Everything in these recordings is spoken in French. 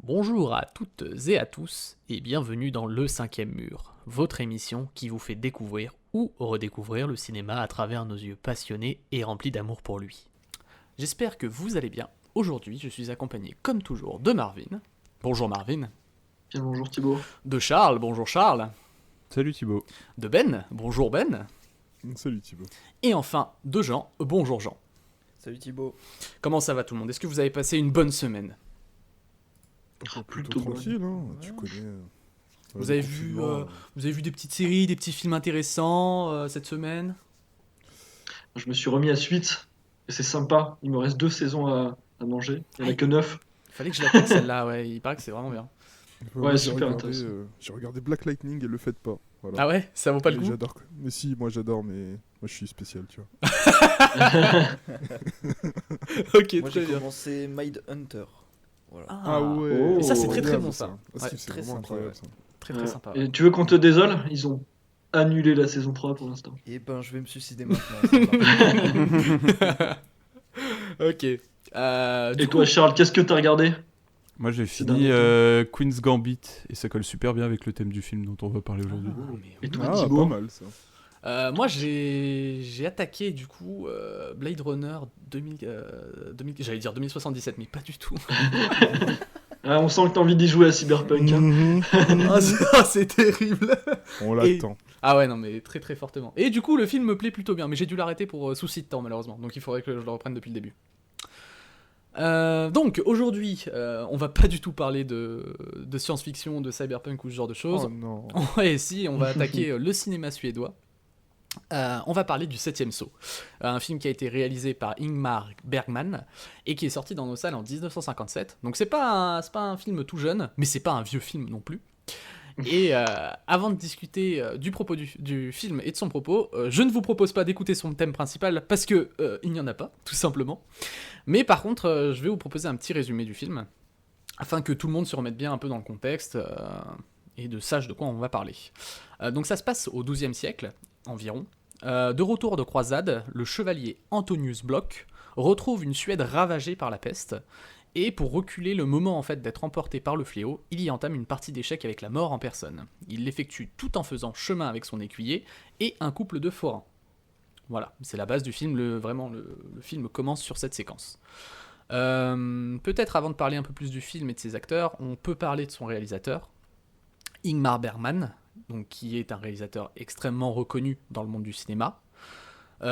Bonjour à toutes et à tous, et bienvenue dans Le Cinquième Mur, votre émission qui vous fait découvrir ou redécouvrir le cinéma à travers nos yeux passionnés et remplis d'amour pour lui. J'espère que vous allez bien. Aujourd'hui, je suis accompagné, comme toujours, de Marvin. Bonjour Marvin. Bien, bonjour Thibaut. De Charles. Bonjour Charles. Salut Thibaut. De Ben. Bonjour Ben. Salut Thibaut. Et enfin, de Jean. Bonjour Jean. Salut Thibaut. Comment ça va tout le monde? Est-ce que vous avez passé une bonne semaine? Plutôt bonne. tranquille, hein. Tu connais. Vous avez vu des petites séries, des petits films intéressants cette semaine? Je me suis remis à Suite et c'est sympa. Il me reste 2 saisons à manger. Il n'y en a que 9. Il fallait que je la teste celle-là, ouais, il paraît que c'est vraiment bien. Ouais, j'ai super regardé, intéressant. j'ai regardé Black Lightning et le faites pas. Voilà. Ah ouais, ça vaut pas le Et coup? j'adore. Mais si, moi j'adore, mais moi je suis spécial, tu vois. Ok, Moi très j'ai bien. commencé Mindhunter. Voilà. Ah ouais. Oh. Et ça, c'est très incroyable, bon, ça. Ah, Ouais, c'est très vraiment sympa, incroyable ouais. ça. Très très sympa. Et tu veux qu'on te désole? Ils ont annulé la saison 3 pour l'instant. Et ben je vais me suicider maintenant. ça va. Ok. Du Et coup, toi Charles, qu'est-ce que t'as regardé? Moi j'ai dernier fini Queen's Gambit et ça colle super bien avec le thème du film dont on va parler aujourd'hui. Et toi Ah, pas Thibaut? mal ça. moi j'ai attaqué du coup Blade Runner 2000, j'allais dire 2077, mais pas du tout. Ah, on sent que t'as envie d'y jouer à Cyberpunk. Hein. C'est terrible. On l'attend. Ah ouais, non, mais très très fortement. Et du coup, le film me plaît plutôt bien, mais j'ai dû l'arrêter pour souci de temps, malheureusement. Donc il faudrait que je le reprenne depuis le début. Donc aujourd'hui, on va pas du tout parler de science-fiction, de cyberpunk ou ce genre de choses. Oh non. Ouais, si, on va attaquer le cinéma suédois. On va parler du Septième Saut, un film qui a été réalisé par Ingmar Bergman et qui est sorti dans nos salles en 1957. Donc c'est pas un film tout jeune, mais c'est pas un vieux film non plus. Et avant de discuter du propos du film et de son propos, je ne vous propose pas d'écouter son thème principal parce que il n'y en a pas, tout simplement. Mais par contre, je vais vous proposer un petit résumé du film afin que tout le monde se remette bien un peu dans le contexte et sache de quoi on va parler. Donc ça se passe au XIIe siècle environ. De retour de croisade, le chevalier Antonius Block retrouve une Suède ravagée par la peste. Et pour reculer le moment en fait d'être emporté par le fléau, il y entame une partie d'échecs avec la mort en personne. Il l'effectue tout en faisant chemin avec son écuyer et un couple de forains. Voilà, c'est la base du film, le film commence sur cette séquence. Peut-être avant de parler un peu plus du film et de ses acteurs, on peut parler de son réalisateur, Ingmar Bergman, donc, qui est un réalisateur extrêmement reconnu dans le monde du cinéma. Il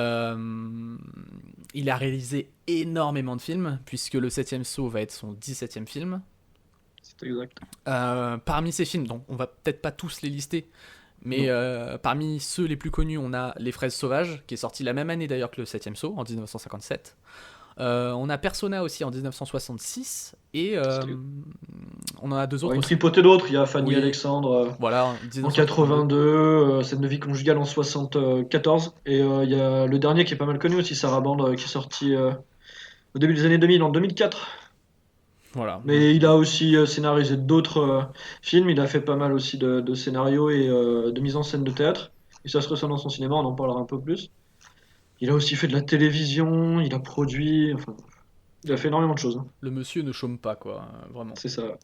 a réalisé énormément de films, puisque Le Septième Saut va être son 17e film. C'est exact. Parmi ces films, donc on va peut-être pas tous les lister, mais parmi ceux les plus connus, on a Les Fraises Sauvages, qui est sorti la même année d'ailleurs que Le Septième Saut, en 1957. On a Persona aussi en 1966, et on en a deux autres Une aussi. tripotée d'autres. Il y a Fanny Oui. Alexandre Voilà, en 82, Scène de vie conjugale en 74. Et il y a le dernier qui est pas mal connu aussi, Sarah Band, qui est sorti au début des années 2000, en 2004. Voilà. Mais il a aussi scénarisé d'autres films. Il a fait pas mal aussi de scénarios et de mise en scène de théâtre. Et ça se ressent dans son cinéma, on en parlera un peu plus. Il a aussi fait de la télévision, il a produit, enfin, il a fait énormément de choses. Hein. Le monsieur ne chôme pas, quoi, vraiment. C'est ça.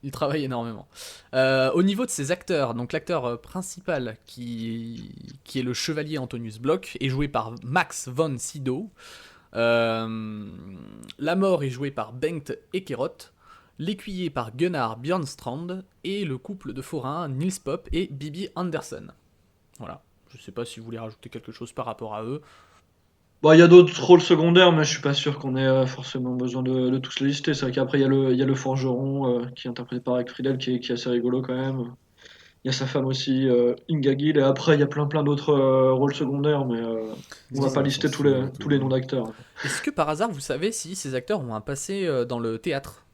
Il travaille énormément. Au niveau de ses acteurs, donc l'acteur principal qui est le chevalier Antonius Block est joué par Max von Sydow. La mort est jouée par Bengt Ekeroth. L'écuyer par Gunnar Björnstrand. Et le couple de forains Nils Popp et Bibi Andersson. Voilà. Je sais pas si vous voulez rajouter quelque chose par rapport à eux. Bon, il y a d'autres rôles secondaires, mais je suis pas sûr qu'on ait forcément besoin de tous les lister. C'est vrai qu'après, il y a le forgeron qui est interprété par Eric Friedel, qui est assez rigolo quand même. Il y a sa femme aussi, Inga Gill, et après, il y a plein d'autres rôles secondaires, mais on va pas lister tous les noms d'acteurs. Est-ce que par hasard, vous savez si ces acteurs ont un passé dans le théâtre?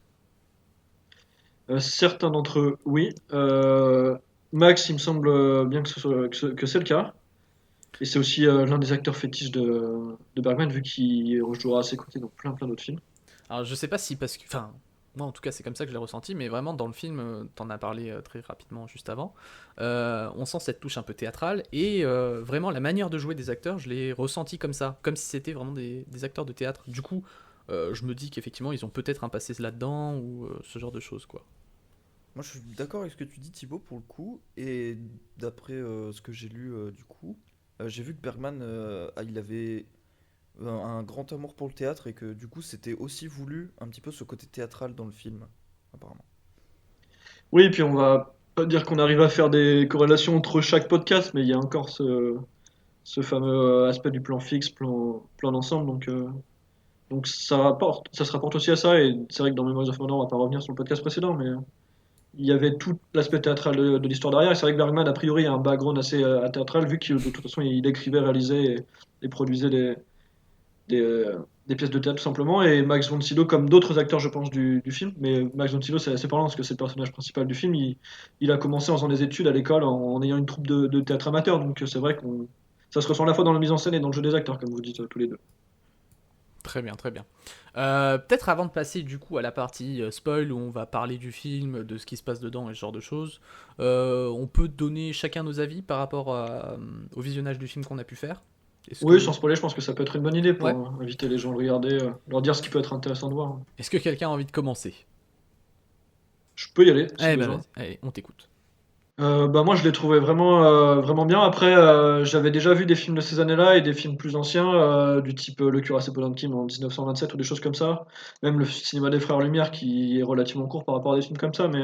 Certains d'entre eux, oui. Max, il me semble bien que c'est le cas. Et c'est aussi l'un des acteurs fétiches de Bergman, vu qu'il rejouera à ses côtés dans plein d'autres films. Alors je sais pas si parce que... Enfin, moi en tout cas c'est comme ça que je l'ai ressenti, mais vraiment dans le film, t'en as parlé très rapidement juste avant, on sent cette touche un peu théâtrale, et vraiment la manière de jouer des acteurs, je l'ai ressenti comme ça, comme si c'était vraiment des acteurs de théâtre. Du coup, je me dis qu'effectivement ils ont peut-être un passé là-dedans ou ce genre de choses quoi. Moi, je suis d'accord avec ce que tu dis, Thibaut, pour le coup. Et d'après ce que j'ai lu, du coup, j'ai vu que Bergman, il avait un grand amour pour le théâtre et que du coup, c'était aussi voulu un petit peu ce côté théâtral dans le film, apparemment. Oui, et puis on va pas dire qu'on arrive à faire des corrélations entre chaque podcast, mais il y a encore ce fameux aspect du plan fixe, plan d'ensemble, donc ça se rapporte aussi à ça, et c'est vrai que dans Memories of Murder, on va pas revenir sur le podcast précédent, mais il y avait tout l'aspect théâtral de l'histoire derrière, et c'est vrai que Bergman, a priori, a un background assez théâtral, vu qu'il de toute façon il écrivait, réalisait et produisait des pièces de théâtre tout simplement, et Max von Sydow, comme d'autres acteurs je pense du film, mais Max von Sydow c'est assez parlant parce que c'est le personnage principal du film, il a commencé en faisant des études à l'école en ayant une troupe de théâtre amateur, donc c'est vrai qu'on ça se ressent à la fois dans la mise en scène et dans le jeu des acteurs, comme vous dites tous les deux. Très bien, très bien. Peut-être avant de passer du coup à la partie spoil où on va parler du film, de ce qui se passe dedans et ce genre de choses, on peut donner chacun nos avis par rapport au visionnage du film qu'on a pu faire. Est-ce Oui, que... sans spoiler, je pense que ça peut être une bonne idée pour Ouais. inviter les gens à le regarder, leur dire ce qui peut être intéressant de voir. Est-ce que quelqu'un a envie de commencer? Je peux y aller si Eh ben besoin. vas-y, allez, on t'écoute. Bah moi je l'ai trouvé vraiment bien. Après j'avais déjà vu des films de ces années-là et des films plus anciens du type Le Cuirassé Potemkin en 1927 ou des choses comme ça. Même le cinéma des Frères Lumière qui est relativement court par rapport à des films comme ça. Mais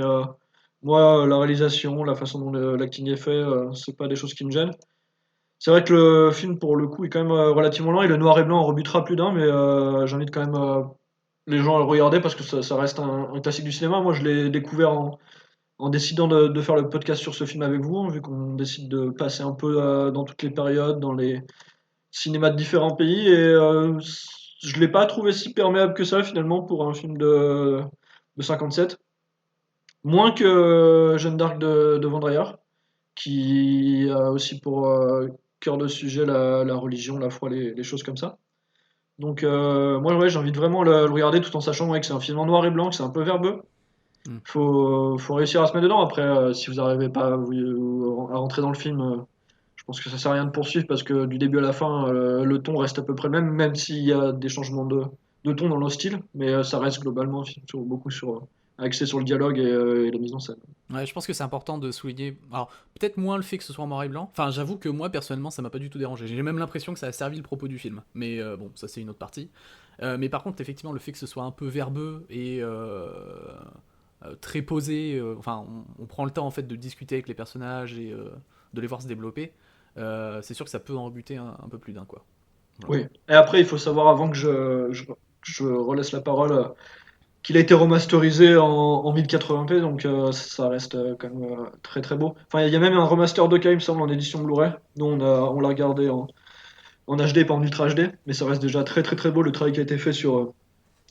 moi la réalisation, la façon dont l'acting est fait, c'est pas des choses qui me gênent. C'est vrai que le film pour le coup est quand même relativement lent et le noir et blanc en rebutera plus d'un. Mais j'invite quand même les gens à le regarder parce que ça reste un classique du cinéma. Moi je l'ai découvert en décidant de faire le podcast sur ce film avec vous, hein, vu qu'on décide de passer un peu dans toutes les périodes, dans les cinémas de différents pays, et je l'ai pas trouvé si perméable que ça finalement pour un film de 57. Moins que Jeanne d'Arc de Van Trier, qui a aussi pour cœur de sujet la religion, la foi, les choses comme ça. Donc moi ouais, j'invite vraiment le regarder tout en sachant ouais, que c'est un film en noir et blanc, que c'est un peu verbeux, Hmm. faut réussir à se mettre dedans. Après, si vous n'arrivez pas à rentrer dans le film, je pense que ça sert à rien de poursuivre parce que du début à la fin, le ton reste à peu près le même, même s'il y a des changements de ton dans le style. Mais ça reste globalement un film beaucoup axé sur le dialogue et la mise en scène. Ouais, je pense que c'est important de souligner. Alors, peut-être moins le fait que ce soit en noir et blanc. Enfin, j'avoue que moi, personnellement, ça m'a pas du tout dérangé. J'ai même l'impression que ça a servi le propos du film. Mais bon, ça, c'est une autre partie. Mais par contre, effectivement, le fait que ce soit un peu verbeux et très posé, enfin, on prend le temps en fait de discuter avec les personnages et de les voir se développer. C'est sûr que ça peut en rebuter un peu plus d'un, quoi. Voilà. Oui. Et après, il faut savoir avant que je relaisse la parole. Qu'il a été remasterisé en 1080p, donc ça reste quand même très très beau. Enfin, il y a même un remaster de k il me semble, en édition Blu-ray, dont on l'a regardé en HD, pas en Ultra HD, mais ça reste déjà très très très beau. Le travail qui a été fait sur.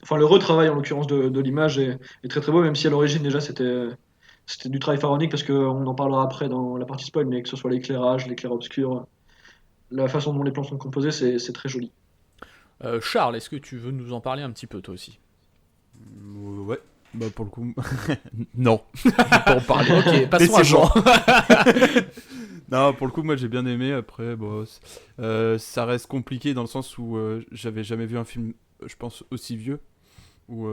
Enfin, le retravail en l'occurrence de l'image est très très beau, même si à l'origine déjà c'était du travail pharaonique, parce qu'on en parlera après dans la partie spoil, mais que ce soit l'éclairage, l'éclair obscur, la façon dont les plans sont composés, c'est très joli. Charles, est-ce que tu veux nous en parler un petit peu, toi aussi? Ouais. Bah pour le coup, non. Je vais pas en parler. Ok, passons Mais à c'est Jean. Non, pour le coup, moi j'ai bien aimé. Après, bon, ça reste compliqué dans le sens où j'avais jamais vu un film, je pense, aussi vieux. Ou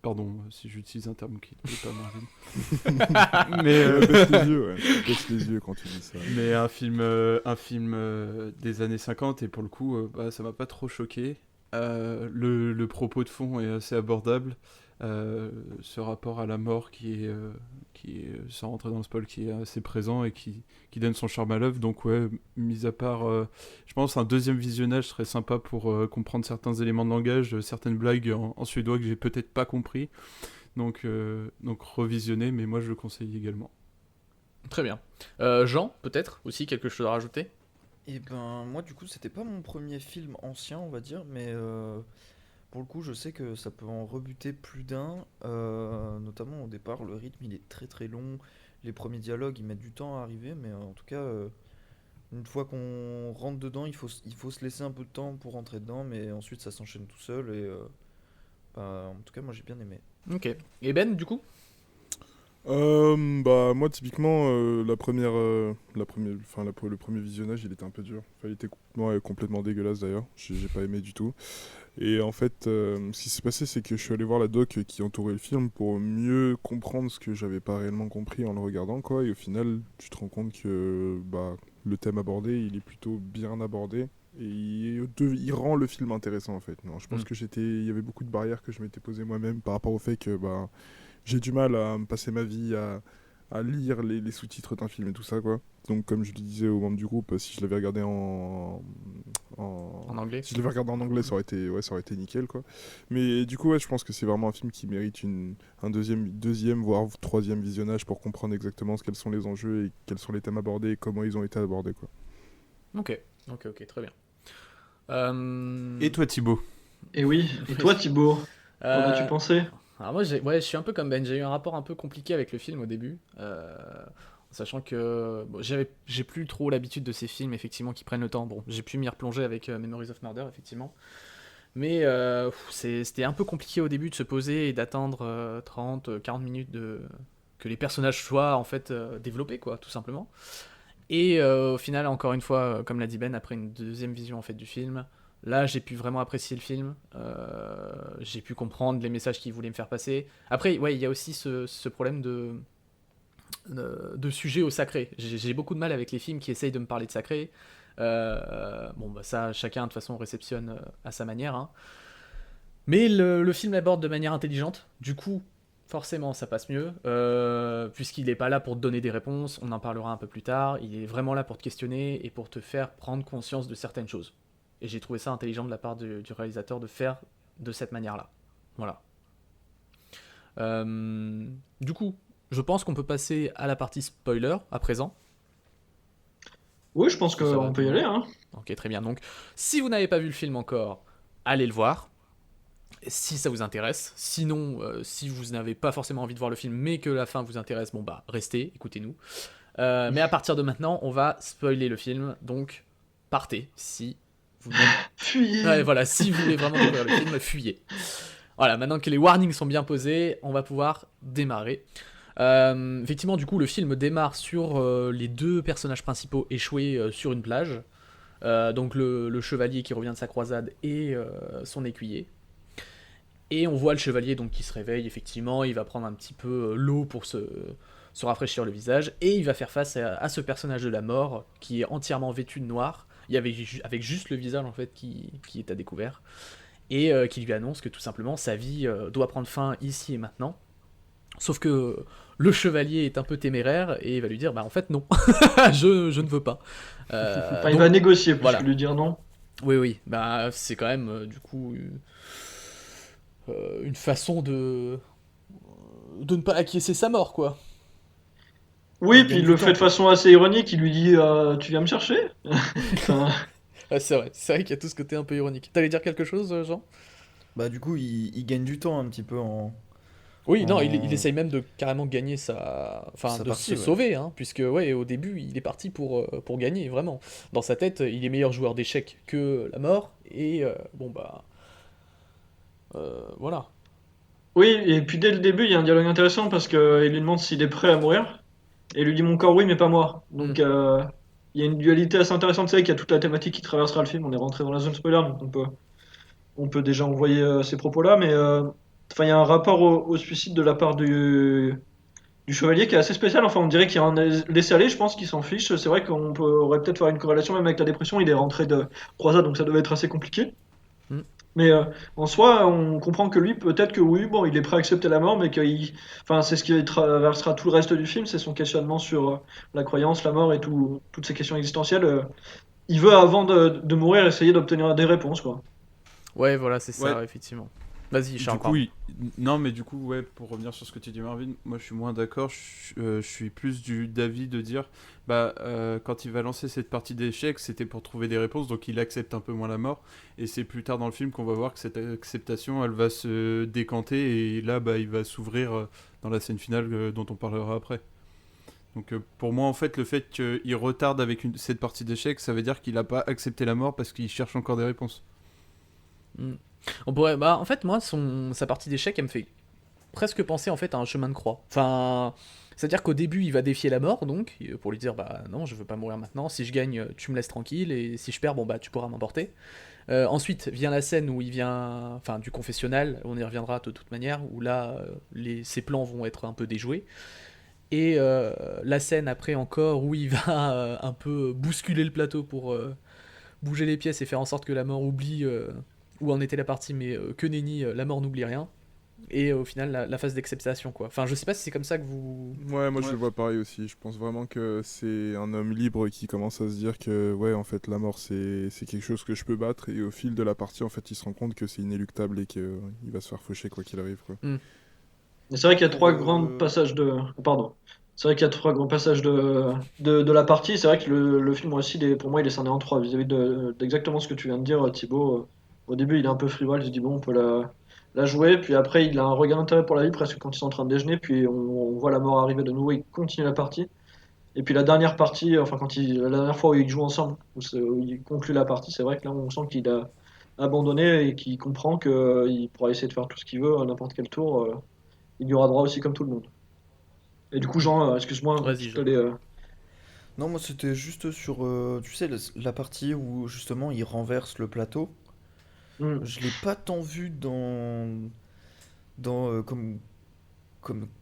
pardon, si j'utilise un terme qui n'est pas Marvin. Mais, Baisse les yeux, ouais. Baisse les yeux quand tu dis ça. mais un film des années 50, et pour le coup, bah, ça m'a pas trop choqué. Le propos de fond est assez abordable. Ce rapport à la mort qui est, sans rentrer dans le spoil, qui est assez présent et qui donne son charme à l'œuvre. Donc ouais, mis à part, je pense un deuxième visionnage serait sympa pour comprendre certains éléments de langage, certaines blagues en suédois que j'ai peut-être pas compris. Donc revisionner, mais moi je le conseille également. Très bien. Jean, peut-être aussi quelque chose à rajouter? Et ben, moi, du coup, c'était pas mon premier film ancien, on va dire, mais pour le coup, je sais que ça peut en rebuter plus d'un. Notamment au départ, le rythme il est très très long. Les premiers dialogues ils mettent du temps à arriver, mais en tout cas, une fois qu'on rentre dedans, il faut se laisser un peu de temps pour rentrer dedans, mais ensuite ça s'enchaîne tout seul. Et bah, en tout cas, moi j'ai bien aimé. Ok. Et Ben, du coup? Bah moi typiquement le premier visionnage il était un peu dur. Enfin, il était complètement dégueulasse d'ailleurs. J'ai pas aimé du tout. Et en fait, ce qui s'est passé, c'est que je suis allé voir la doc qui entourait le film pour mieux comprendre ce que j'avais pas réellement compris en le regardant, quoi. Et au final, tu te rends compte que bah, le thème abordé, il est plutôt bien abordé. Et il rend le film intéressant, en fait. Non, je pense Mm. que il y avait beaucoup de barrières que je m'étais posées moi-même par rapport au fait que bah, j'ai du mal à me passer ma vie à lire les sous-titres d'un film et tout ça, quoi. Donc, comme je le disais aux membres du groupe, si je l'avais regardé En anglais. si je l'avais regardé en anglais, ça aurait été nickel, quoi. Mais du coup, ouais, je pense que c'est vraiment un film qui mérite un deuxième, voire troisième visionnage pour comprendre exactement quels sont les enjeux et quels sont les thèmes abordés et comment ils ont été abordés, quoi. Ok, très bien. Et toi, Thibaut? Et oui, et toi Thibaut, qu'en as-tu Euh, pensé? Alors moi, je suis un peu comme Ben, j'ai eu un rapport un peu compliqué avec le film au début, sachant que bon, j'ai plus trop l'habitude de ces films, effectivement, qui prennent le temps. Bon, j'ai pu m'y replonger avec Memories of Murder, effectivement. Mais c'était un peu compliqué au début de se poser et d'attendre 30, 40 minutes que les personnages soient, en fait, développés, quoi, tout simplement. Et au final, encore une fois, comme l'a dit Ben, après une deuxième vision en fait du film, là j'ai pu vraiment apprécier le film. J'ai pu comprendre les messages qu'il voulait me faire passer. Après, ouais, il y a aussi ce problème de sujet au sacré. J'ai beaucoup de mal avec les films qui essayent de me parler de sacré. Bon, bah ça, chacun de toute façon réceptionne à sa manière, hein. Mais le film l'aborde de manière intelligente. Du coup, forcément, ça passe mieux. Puisqu'il n'est pas là pour te donner des réponses, on en parlera un peu plus tard. Il est vraiment là pour te questionner et pour te faire prendre conscience de certaines choses. Et j'ai trouvé ça intelligent de la part du réalisateur de faire de cette manière-là. Voilà. Du coup, je pense qu'on peut passer à la partie spoiler à présent. Oui, je pense Si ça va, qu'on tout peut le y aller, monde. hein. Ok, très bien. Donc, si vous n'avez pas vu le film encore, allez le voir. Si ça vous intéresse. Sinon, si vous n'avez pas forcément envie de voir le film, mais que la fin vous intéresse, bon bah restez, écoutez-nous. Mais à partir de maintenant, on va spoiler le film, donc partez si vous n'êtes... Ouais, Fuyez! voilà, si vous voulez vraiment découvrir le film, fuyez. Voilà, maintenant que les warnings sont bien posés, on va pouvoir démarrer. Effectivement, du coup, le film démarre sur les deux personnages principaux échoués sur une plage. Donc le chevalier qui revient de sa croisade et son écuyer. Et on voit le chevalier donc qui se réveille, effectivement, il va prendre un petit peu l'eau pour se rafraîchir le visage, et il va faire face à ce personnage de la mort qui est entièrement vêtu de noir, avec juste le visage en fait qui est à découvert, et qui lui annonce que tout simplement sa vie doit prendre fin ici et maintenant. Sauf que le chevalier est un peu téméraire et il va lui dire bah en fait non, je ne veux pas. Enfin, il Donc, va négocier plus voilà. que lui dire non. Oui, bah c'est quand même du coup une façon de ne pas acquiescer sa mort, quoi. Oui, Il puis gagne il du le fait temps, de quoi. façon assez ironique, il lui dit tu viens me chercher? Enfin, Ouais, c'est vrai qu'il y a tout ce côté un peu ironique. T'allais dire quelque chose, Jean? Bah du coup, il gagne du temps un petit peu Oui, non, il en essaye même de carrément gagner enfin, sa de se partie, ouais. sauver, hein, puisque, ouais, au début, il est parti pour gagner, vraiment. Dans sa tête, il est meilleur joueur d'échecs que la mort, et bon, bah, voilà. oui, et puis dès le début, il y a un dialogue intéressant parce qu'il lui demande s'il est prêt à mourir. Et il lui dit mon corps oui, mais pas moi. Hmm. Donc il y a une dualité assez intéressante, c'est vrai qu'il y a toute la thématique qui traversera le film. On est rentré dans la zone spoiler, donc on peut déjà envoyer ces propos-là, mais enfin il y a un rapport au suicide de la part du chevalier qui est assez spécial. Enfin, on dirait qu'il y a un laisser-aller, je pense, qu'il s'en fiche. C'est vrai aurait peut-être faire une corrélation même avec la dépression. Il est rentré de croisade, donc ça devait être assez compliqué. Hmm. Mais en soi, on comprend que lui, peut-être que oui, bon, il est prêt à accepter la mort, mais enfin, c'est ce qui traversera tout le reste du film, c'est son questionnement sur la croyance, la mort et toutes ces questions existentielles. Il veut, avant de mourir, essayer d'obtenir des réponses, quoi. Ouais, voilà, c'est Ouais, ça, effectivement. Vas-y, du Charles, coup, pardon. non, mais du coup, ouais, pour revenir sur ce que tu dis, Marvin, moi je suis moins d'accord. Je suis plus d'avis de dire, bah, quand il va lancer cette partie d'échecs, c'était pour trouver des réponses, donc il accepte un peu moins la mort. Et c'est plus tard dans le film qu'on va voir que cette acceptation, elle va se décanter, et là, bah, il va s'ouvrir dans la scène finale dont on parlera après. Donc pour moi, en fait, le fait qu'il retarde avec cette partie d'échecs, ça veut dire qu'il n'a pas accepté la mort parce qu'il cherche encore des réponses. Hmm. On pourrait, bah, en fait, moi, sa partie d'échec, elle me fait presque penser en fait à un chemin de croix. Enfin, c'est-à-dire qu'au début, il va défier la mort, donc, pour lui dire, bah non, je veux pas mourir maintenant, si je gagne, tu me laisses tranquille, et si je perds, bon bah tu pourras m'emporter. Ensuite vient la scène où il vient, enfin du confessionnal, on y reviendra de toute manière, où là, ses plans vont être un peu déjoués. Et la scène après encore où il va un peu bousculer le plateau pour bouger les pièces et faire en sorte que la mort oublie où en était la partie, mais que nenni, la mort n'oublie rien. Et au final, la phase d'acceptation, quoi. Enfin, je sais pas si c'est comme ça que vous. Ouais, moi je Ouais. le vois pareil aussi. Je pense vraiment que c'est un homme libre qui commence à se dire que, ouais, en fait, la mort c'est quelque chose que je peux battre. Et au fil de la partie, en fait, il se rend compte que c'est inéluctable et qu'il va se faire faucher quoi qu'il arrive, quoi. Et c'est vrai qu'il y a Pour, trois grands passages de. Pardon. C'est vrai qu'il y a trois grands passages de la partie. C'est vrai que le film aussi, pour moi, il est scindé en trois vis-à-vis d'exactement ce que tu viens de dire, Thibaut. Au début, il est un peu frivole, il se dit bon, on peut la jouer. Puis après, il a un regard d'intérêt pour la vie, presque quand ils sont en train de déjeuner. Puis on voit la mort arriver de nouveau, il continue la partie. Et puis la dernière partie, enfin, la dernière fois où ils jouent ensemble, où il conclut la partie, c'est vrai que là, on sent qu'il a abandonné et qu'il comprend qu'il pourra essayer de faire tout ce qu'il veut à n'importe quel tour. Il y aura droit aussi comme tout le monde. Et du coup, Jean, excuse-moi, Vas-y, je Jean. t'allais. Non, moi c'était juste sur, tu sais, la partie où justement il renverse le plateau. Hmm. Je l'ai pas tant vu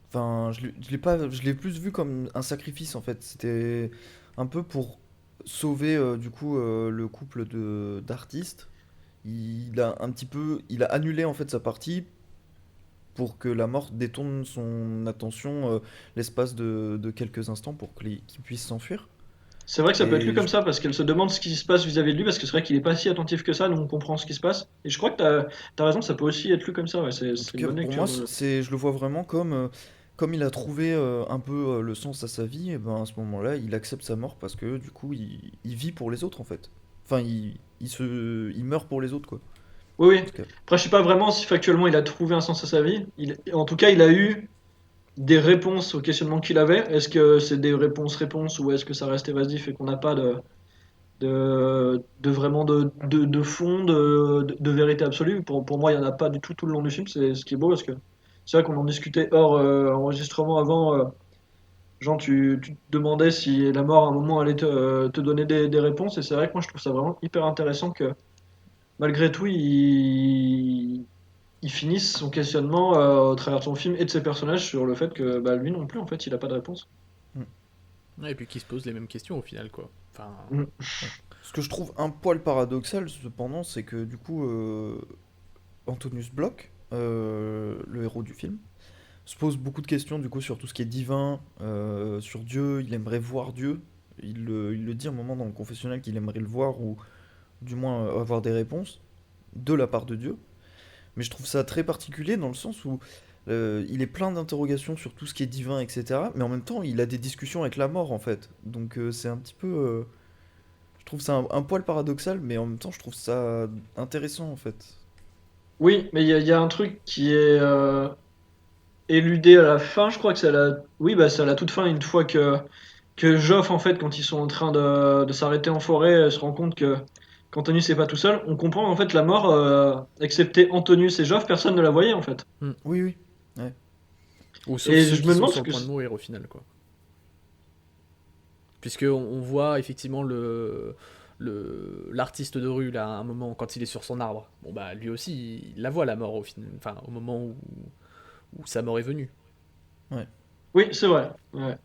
enfin, je l'ai plus vu comme un sacrifice en fait. C'était un peu pour sauver du coup le couple de d'artistes. Il a annulé en fait sa partie pour que la mort détourne son attention l'espace de quelques instants pour qu'il puisse s'enfuir. C'est vrai que ça peut être lu Et comme ça parce qu'elle se demande ce qui se passe vis-à-vis de lui parce que c'est vrai qu'il est pas si attentif que ça, donc on comprend ce qui se passe. Et je crois que t'as raison, ça peut aussi être lu comme ça. Ouais, En tout c'est une cas, bonne pour lecture. moi, je le vois vraiment comme il a trouvé un peu le sens à sa vie, et ben à ce moment-là, il accepte sa mort parce que du coup, il vit pour les autres en fait. Enfin, il meurt pour les autres quoi. Oui, oui. En tout cas. Après, je sais pas vraiment si factuellement il a trouvé un sens à sa vie. En tout cas, il a eu des réponses aux questionnements qu'il avait. Est-ce que c'est des réponses ou est-ce que ça reste évasif et qu'on n'a pas de vraiment de fond, de vérité absolue. Pour moi, il n'y en a pas du tout le long du film. C'est ce qui est beau parce que c'est vrai qu'on en discutait hors enregistrement avant. Genre, tu te demandais si la mort à un moment allait te donner des réponses. Et c'est vrai que moi, je trouve ça vraiment hyper intéressant que malgré tout, il finisse son questionnement au travers de son film et de ses personnages sur le fait que bah, lui non plus, en fait, il n'a pas de réponse. Mm. Ouais, et puis qui se pose les mêmes questions au final, quoi. Enfin. Mm. Ce que je trouve un poil paradoxal cependant, c'est que du coup, Antonius Bloch, le héros du film, se pose beaucoup de questions du coup sur tout ce qui est divin, sur Dieu. Il aimerait voir Dieu. Il le dit à un moment dans le confessionnal qu'il aimerait le voir ou du moins avoir des réponses de la part de Dieu. Mais je trouve ça très particulier dans le sens où il est plein d'interrogations sur tout ce qui est divin, etc. Mais en même temps, il a des discussions avec la mort en fait. Donc c'est un petit peu. Je trouve ça un poil paradoxal, mais en même temps, je trouve ça intéressant en fait. Oui, mais il y a un truc qui est éludé à la fin, je crois que c'est à la... Oui, bah, c'est à la toute fin, une fois que Joff, en fait, quand ils sont en train de s'arrêter en forêt, se rend compte que qu'Antonius n'est pas tout seul, on comprend en fait la mort, excepté Antonius et Joff, personne ne la voyait en fait. Oui, oui. Ouais. Ou sauf Et ceux je qui me sont demande sur ce le que... point de mourir au final, quoi. Puisque on voit effectivement l'artiste de rue là à un moment quand il est sur son arbre. Bon bah lui aussi il la voit la mort enfin au moment où sa mort est venue. Ouais. Oui, c'est vrai. Ouais.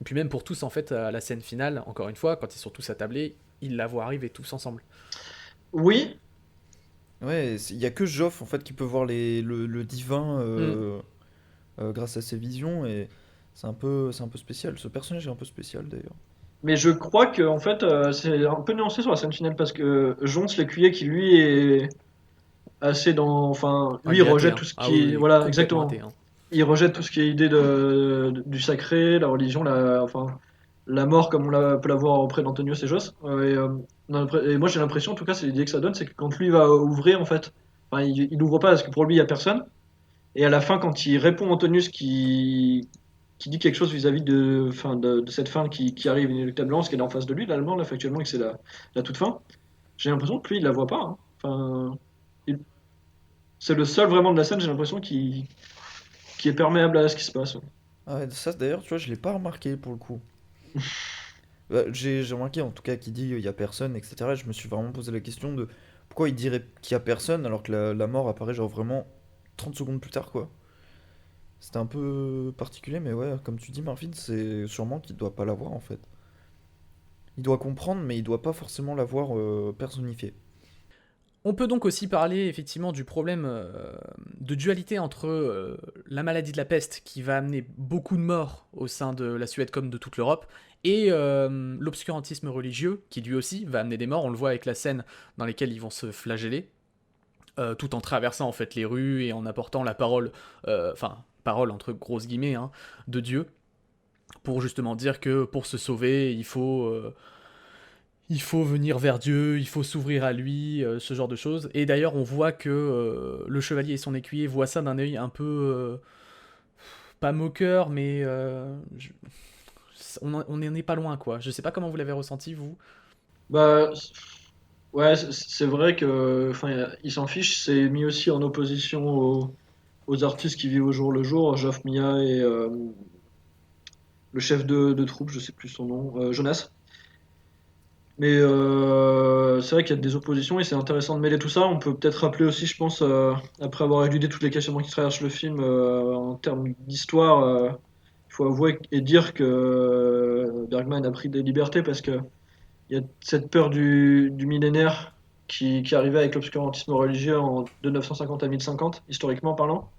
Et puis même pour tous en fait à la scène finale, encore une fois, quand ils sont tous attablés, ils la voient arriver tous ensemble. Oui, Ouais, il y a que Joff en fait qui peut voir le divin Mm. grâce à ses visions et c'est un peu spécial. Ce personnage est un peu spécial d'ailleurs. mais je crois que en fait, c'est un peu nuancé sur la scène finale parce que Jones l'écuyer qui lui est assez dans... Enfin, Ah lui il il est athée, rejette hein. tout ce Ah oui, qui est... oui, Voilà, complètement exactement. athée, hein. Il rejette tout ce qui est idée du sacré, la religion, enfin, la mort comme peut la voir auprès d'Antonio Sejos. Et moi j'ai l'impression, en tout cas c'est l'idée que ça donne, c'est que quand lui va ouvrir en fait, enfin, il ouvre pas parce que pour lui il y a personne. Et à la fin quand il répond à Antonius qui dit quelque chose vis-à-vis enfin, de cette fin qui arrive inéluctablement, ce qui est en face de lui, l'allemand là factuellement, et que c'est la toute fin, j'ai l'impression que lui il la voit pas, hein. Enfin, il- c'est le seul vraiment de la scène, j'ai l'impression qui est perméable à ce qui se passe. Ah ouais, ça d'ailleurs, tu vois, je l'ai pas remarqué pour le coup. J'ai remarqué en tout cas qu'il dit il y a personne, etc. Je me suis vraiment posé la question de pourquoi il dirait qu'il y a personne alors que la mort apparaît genre vraiment 30 secondes plus tard, quoi. C'était un peu particulier, mais ouais, comme tu dis, Marvin, c'est sûrement qu'il doit pas l'avoir en fait. Il doit comprendre, mais il doit pas forcément l'avoir personnifié. On peut donc aussi parler effectivement du problème de dualité entre la maladie de la peste qui va amener beaucoup de morts au sein de la Suède comme de toute l'Europe et l'obscurantisme religieux qui lui aussi va amener des morts. On le voit avec la scène dans laquelle ils vont se flageller tout en traversant en fait les rues et en apportant la parole, parole entre grosses guillemets, hein, de Dieu pour justement dire que pour se sauver il faut venir vers Dieu, il faut s'ouvrir à lui, ce genre de choses. Et d'ailleurs, on voit que le chevalier et son écuyer voient ça d'un œil un peu pas moqueur, mais on n'en est pas loin, quoi. Je sais pas comment vous l'avez ressenti, vous. Bah, ouais, c'est vrai que, enfin, il s'en fiche. C'est mis aussi en opposition aux artistes qui vivent au jour le jour, Geoff Mia et le chef de troupe, je sais plus son nom, Jonas. Mais c'est vrai qu'il y a des oppositions et c'est intéressant de mêler tout ça. On peut peut-être rappeler aussi, je pense, après avoir éludé tous les questionnements qui traversent le film en termes d'histoire, il faut avouer et dire que Bergman a pris des libertés parce que il y a cette peur du millénaire qui arrivait avec l'obscurantisme religieux de 950 à 1050, historiquement parlant.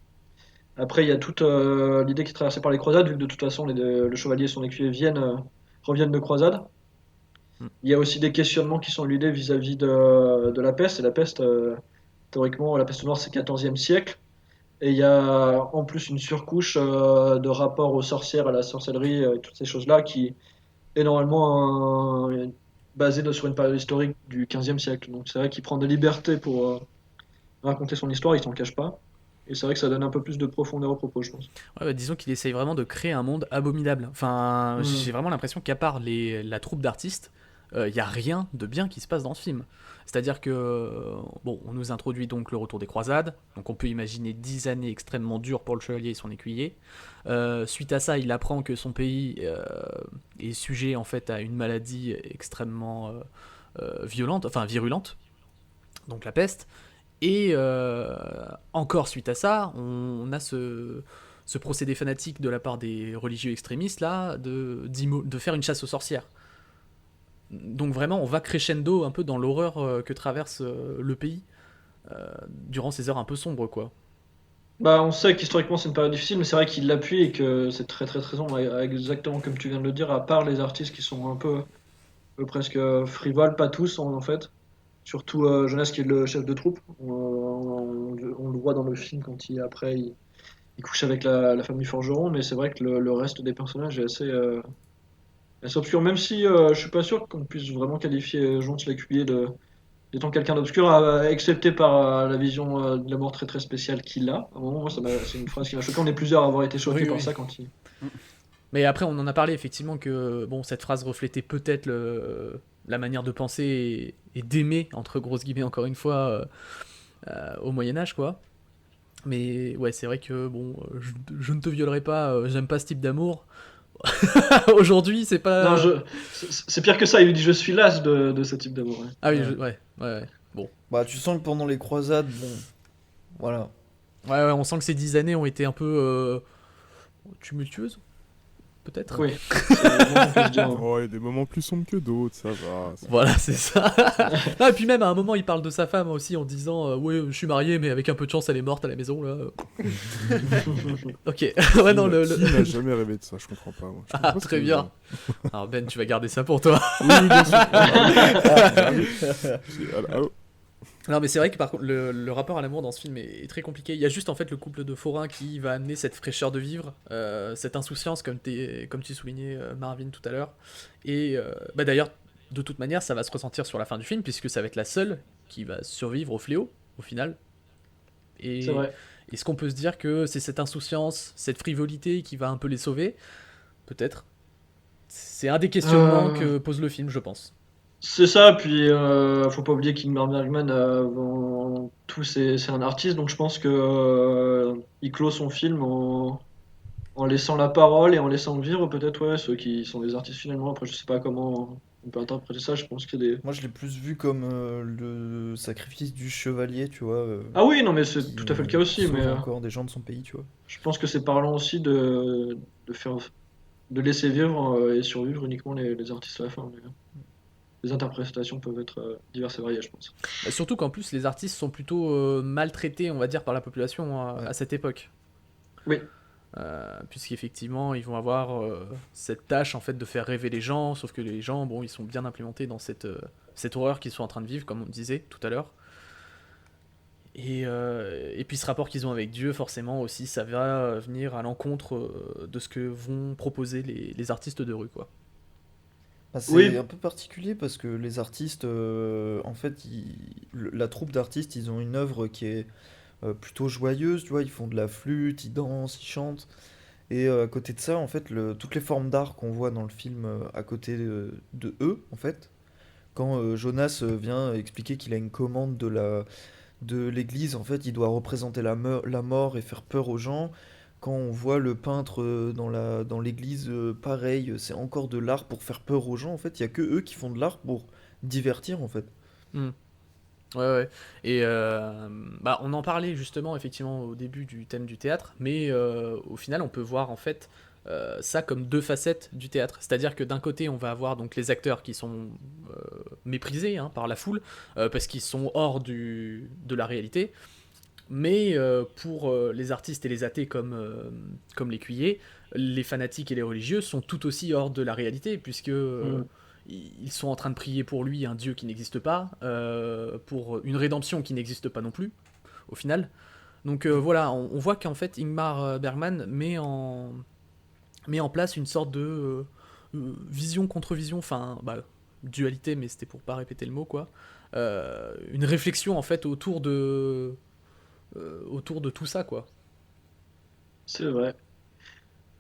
Après, il y a toute l'idée qui est traversée par les croisades, vu que de toute façon le chevalier et son écuyer reviennent de croisade. Il y a aussi des questionnements qui sont éludés vis-à-vis de la peste. Et la peste, théoriquement, la peste noire, c'est 14e siècle. Et il y a en plus une surcouche de rapport aux sorcières, à la sorcellerie, toutes ces choses-là, qui est normalement basée sur une période historique du 15e siècle. Donc c'est vrai qu'il prend des libertés pour raconter son histoire, il s'en cache pas. Et c'est vrai que ça donne un peu plus de profondeur au propos, je pense. Ouais, bah, disons qu'il essaye vraiment de créer un monde abominable. Enfin, Mm. j'ai vraiment l'impression qu'à part la troupe d'artistes, il n'y a rien de bien qui se passe dans ce film. C'est-à-dire que, bon, on nous introduit donc le retour des croisades, donc on peut imaginer 10 années extrêmement dures pour le chevalier et son écuyer. Suite à ça, il apprend que son pays est sujet en fait à une maladie extrêmement violente, enfin virulente, donc la peste. Et encore suite à ça, on a ce procédé fanatique de la part des religieux extrémistes là de faire une chasse aux sorcières. Donc vraiment, on va crescendo un peu dans l'horreur que traverse le pays durant ces heures un peu sombres, quoi. Bah, on sait qu'historiquement c'est une période difficile, mais c'est vrai qu'il l'appuie et que c'est très très très sombre, exactement comme tu viens de le dire, à part les artistes qui sont un peu presque frivoles, pas tous en fait. Surtout Jonas qui est le chef de troupe. On le voit dans le film quand il couche avec la famille Forgeron, mais c'est vrai que le reste des personnages est assez obscur, même si je suis pas sûr qu'on puisse vraiment qualifier Jean Lécuyer d'étant quelqu'un d'obscur, excepté par la vision de la mort très très spéciale qu'il a. À un moment, moi, c'est une phrase qui m'a choqué. On est plusieurs à avoir été choqués Oui, par oui. ça quand il. Mais après, on en a parlé effectivement que bon, cette phrase reflétait peut-être la manière de penser et d'aimer, entre grosses guillemets encore une fois, au Moyen-Âge, quoi. Mais ouais, c'est vrai que bon, je ne te violerai pas, j'aime pas ce type d'amour. Aujourd'hui, c'est Non, pas. c'est pire que ça. Il lui dit je suis las de ce type d'amour. Ouais. Ah oui, Ouais. ouais. Bon. Bah, tu sens que pendant les croisades, bon, voilà. Ouais, on sent que ces 10 années ont été un peu tumultueuses, peut-être. Oui, c'est le moins qu'on puisse dire. Oh, il y a des moments plus sombres que d'autres, ça va. Voilà, c'est ça. Ah, et puis même à un moment, il parle de sa femme aussi en disant ouais, je suis marié, mais avec un peu de chance, elle est morte à la maison là. Ok. Ouais, non, Qui n'a jamais rêvé de ça, je comprends pas. Moi. Je comprends Ah, pas ce très que- bien. Alors Ben, tu vas garder ça pour toi. Oui, oui, bien sûr. Allô. Non, mais c'est vrai que par contre, le rapport à l'amour dans ce film est très compliqué. Il y a juste en fait le couple de forains qui va amener cette fraîcheur de vivre, cette insouciance, comme tu soulignais, Marvin, tout à l'heure. Et bah, d'ailleurs, de toute manière, ça va se ressentir sur la fin du film, puisque ça va être la seule qui va survivre au fléau, au final. Et C'est vrai. est-ce qu'on peut se dire que c'est cette insouciance, cette frivolité qui va un peu les sauver? Peut-être. C'est un des questionnements que pose le film, je pense. C'est ça, puis faut pas oublier qu'Ingmar Bergman, avant tout, c'est un artiste, donc je pense que il clôt son film en laissant la parole et en laissant vivre peut-être ouais, ceux qui sont des artistes finalement. Après, je sais pas comment on peut interpréter ça, je pense qu'il y a des... Moi, je l'ai plus vu comme le sacrifice du chevalier, tu vois, Ah oui, non, mais c'est qui tout à fait le cas aussi, mais sauve encore des gens de son pays, tu vois. je pense que c'est parlant aussi de faire, de laisser vivre et survivre uniquement les artistes à la fin. Mais les interprétations peuvent être diverses et variées, je pense. Bah, surtout qu'en plus, les artistes sont plutôt maltraités, on va dire, par la population Ouais. à cette époque. Oui, Puisqu'effectivement, ils vont avoir cette tâche en fait de faire rêver les gens, sauf que les gens, bon, ils sont bien implémentés dans cette horreur qu'ils sont en train de vivre, comme on disait tout à l'heure. Et puis ce rapport qu'ils ont avec Dieu, forcément aussi, ça va venir à l'encontre de ce que vont proposer les artistes de rue, quoi. Bah, c'est oui, un peu particulier parce que les artistes, en fait, la troupe d'artistes, ils ont une œuvre qui est plutôt joyeuse, tu vois, ils font de la flûte, ils dansent, ils chantent. Et à côté de ça, en fait, toutes les formes d'art qu'on voit dans le film à côté de eux, en fait, quand Jonas vient expliquer qu'il a une commande de l'église, en fait, il doit représenter la mort et faire peur aux gens. Quand on voit le peintre dans l'église, pareil, c'est encore de l'art pour faire peur aux gens. En fait, il y a que eux qui font de l'art pour divertir, en fait. Hmm. Ouais, ouais. Et bah, on en parlait justement effectivement au début du thème du théâtre, mais au final on peut voir en fait ça comme deux facettes du théâtre. C'est-à-dire que d'un côté on va avoir donc les acteurs qui sont méprisés hein, par la foule parce qu'ils sont hors de la réalité, mais pour les artistes et les athées comme l'écuyer, les fanatiques et les religieux sont tout aussi hors de la réalité, puisque mm, ils sont en train de prier pour lui, un dieu qui n'existe pas, pour une rédemption qui n'existe pas non plus, au final. Donc voilà, on voit qu'en fait Ingmar Bergman met en place une sorte de vision contre vision, enfin, bah, dualité, mais c'était pour pas répéter le mot, quoi. Une réflexion en fait autour de tout ça, quoi. c'est vrai.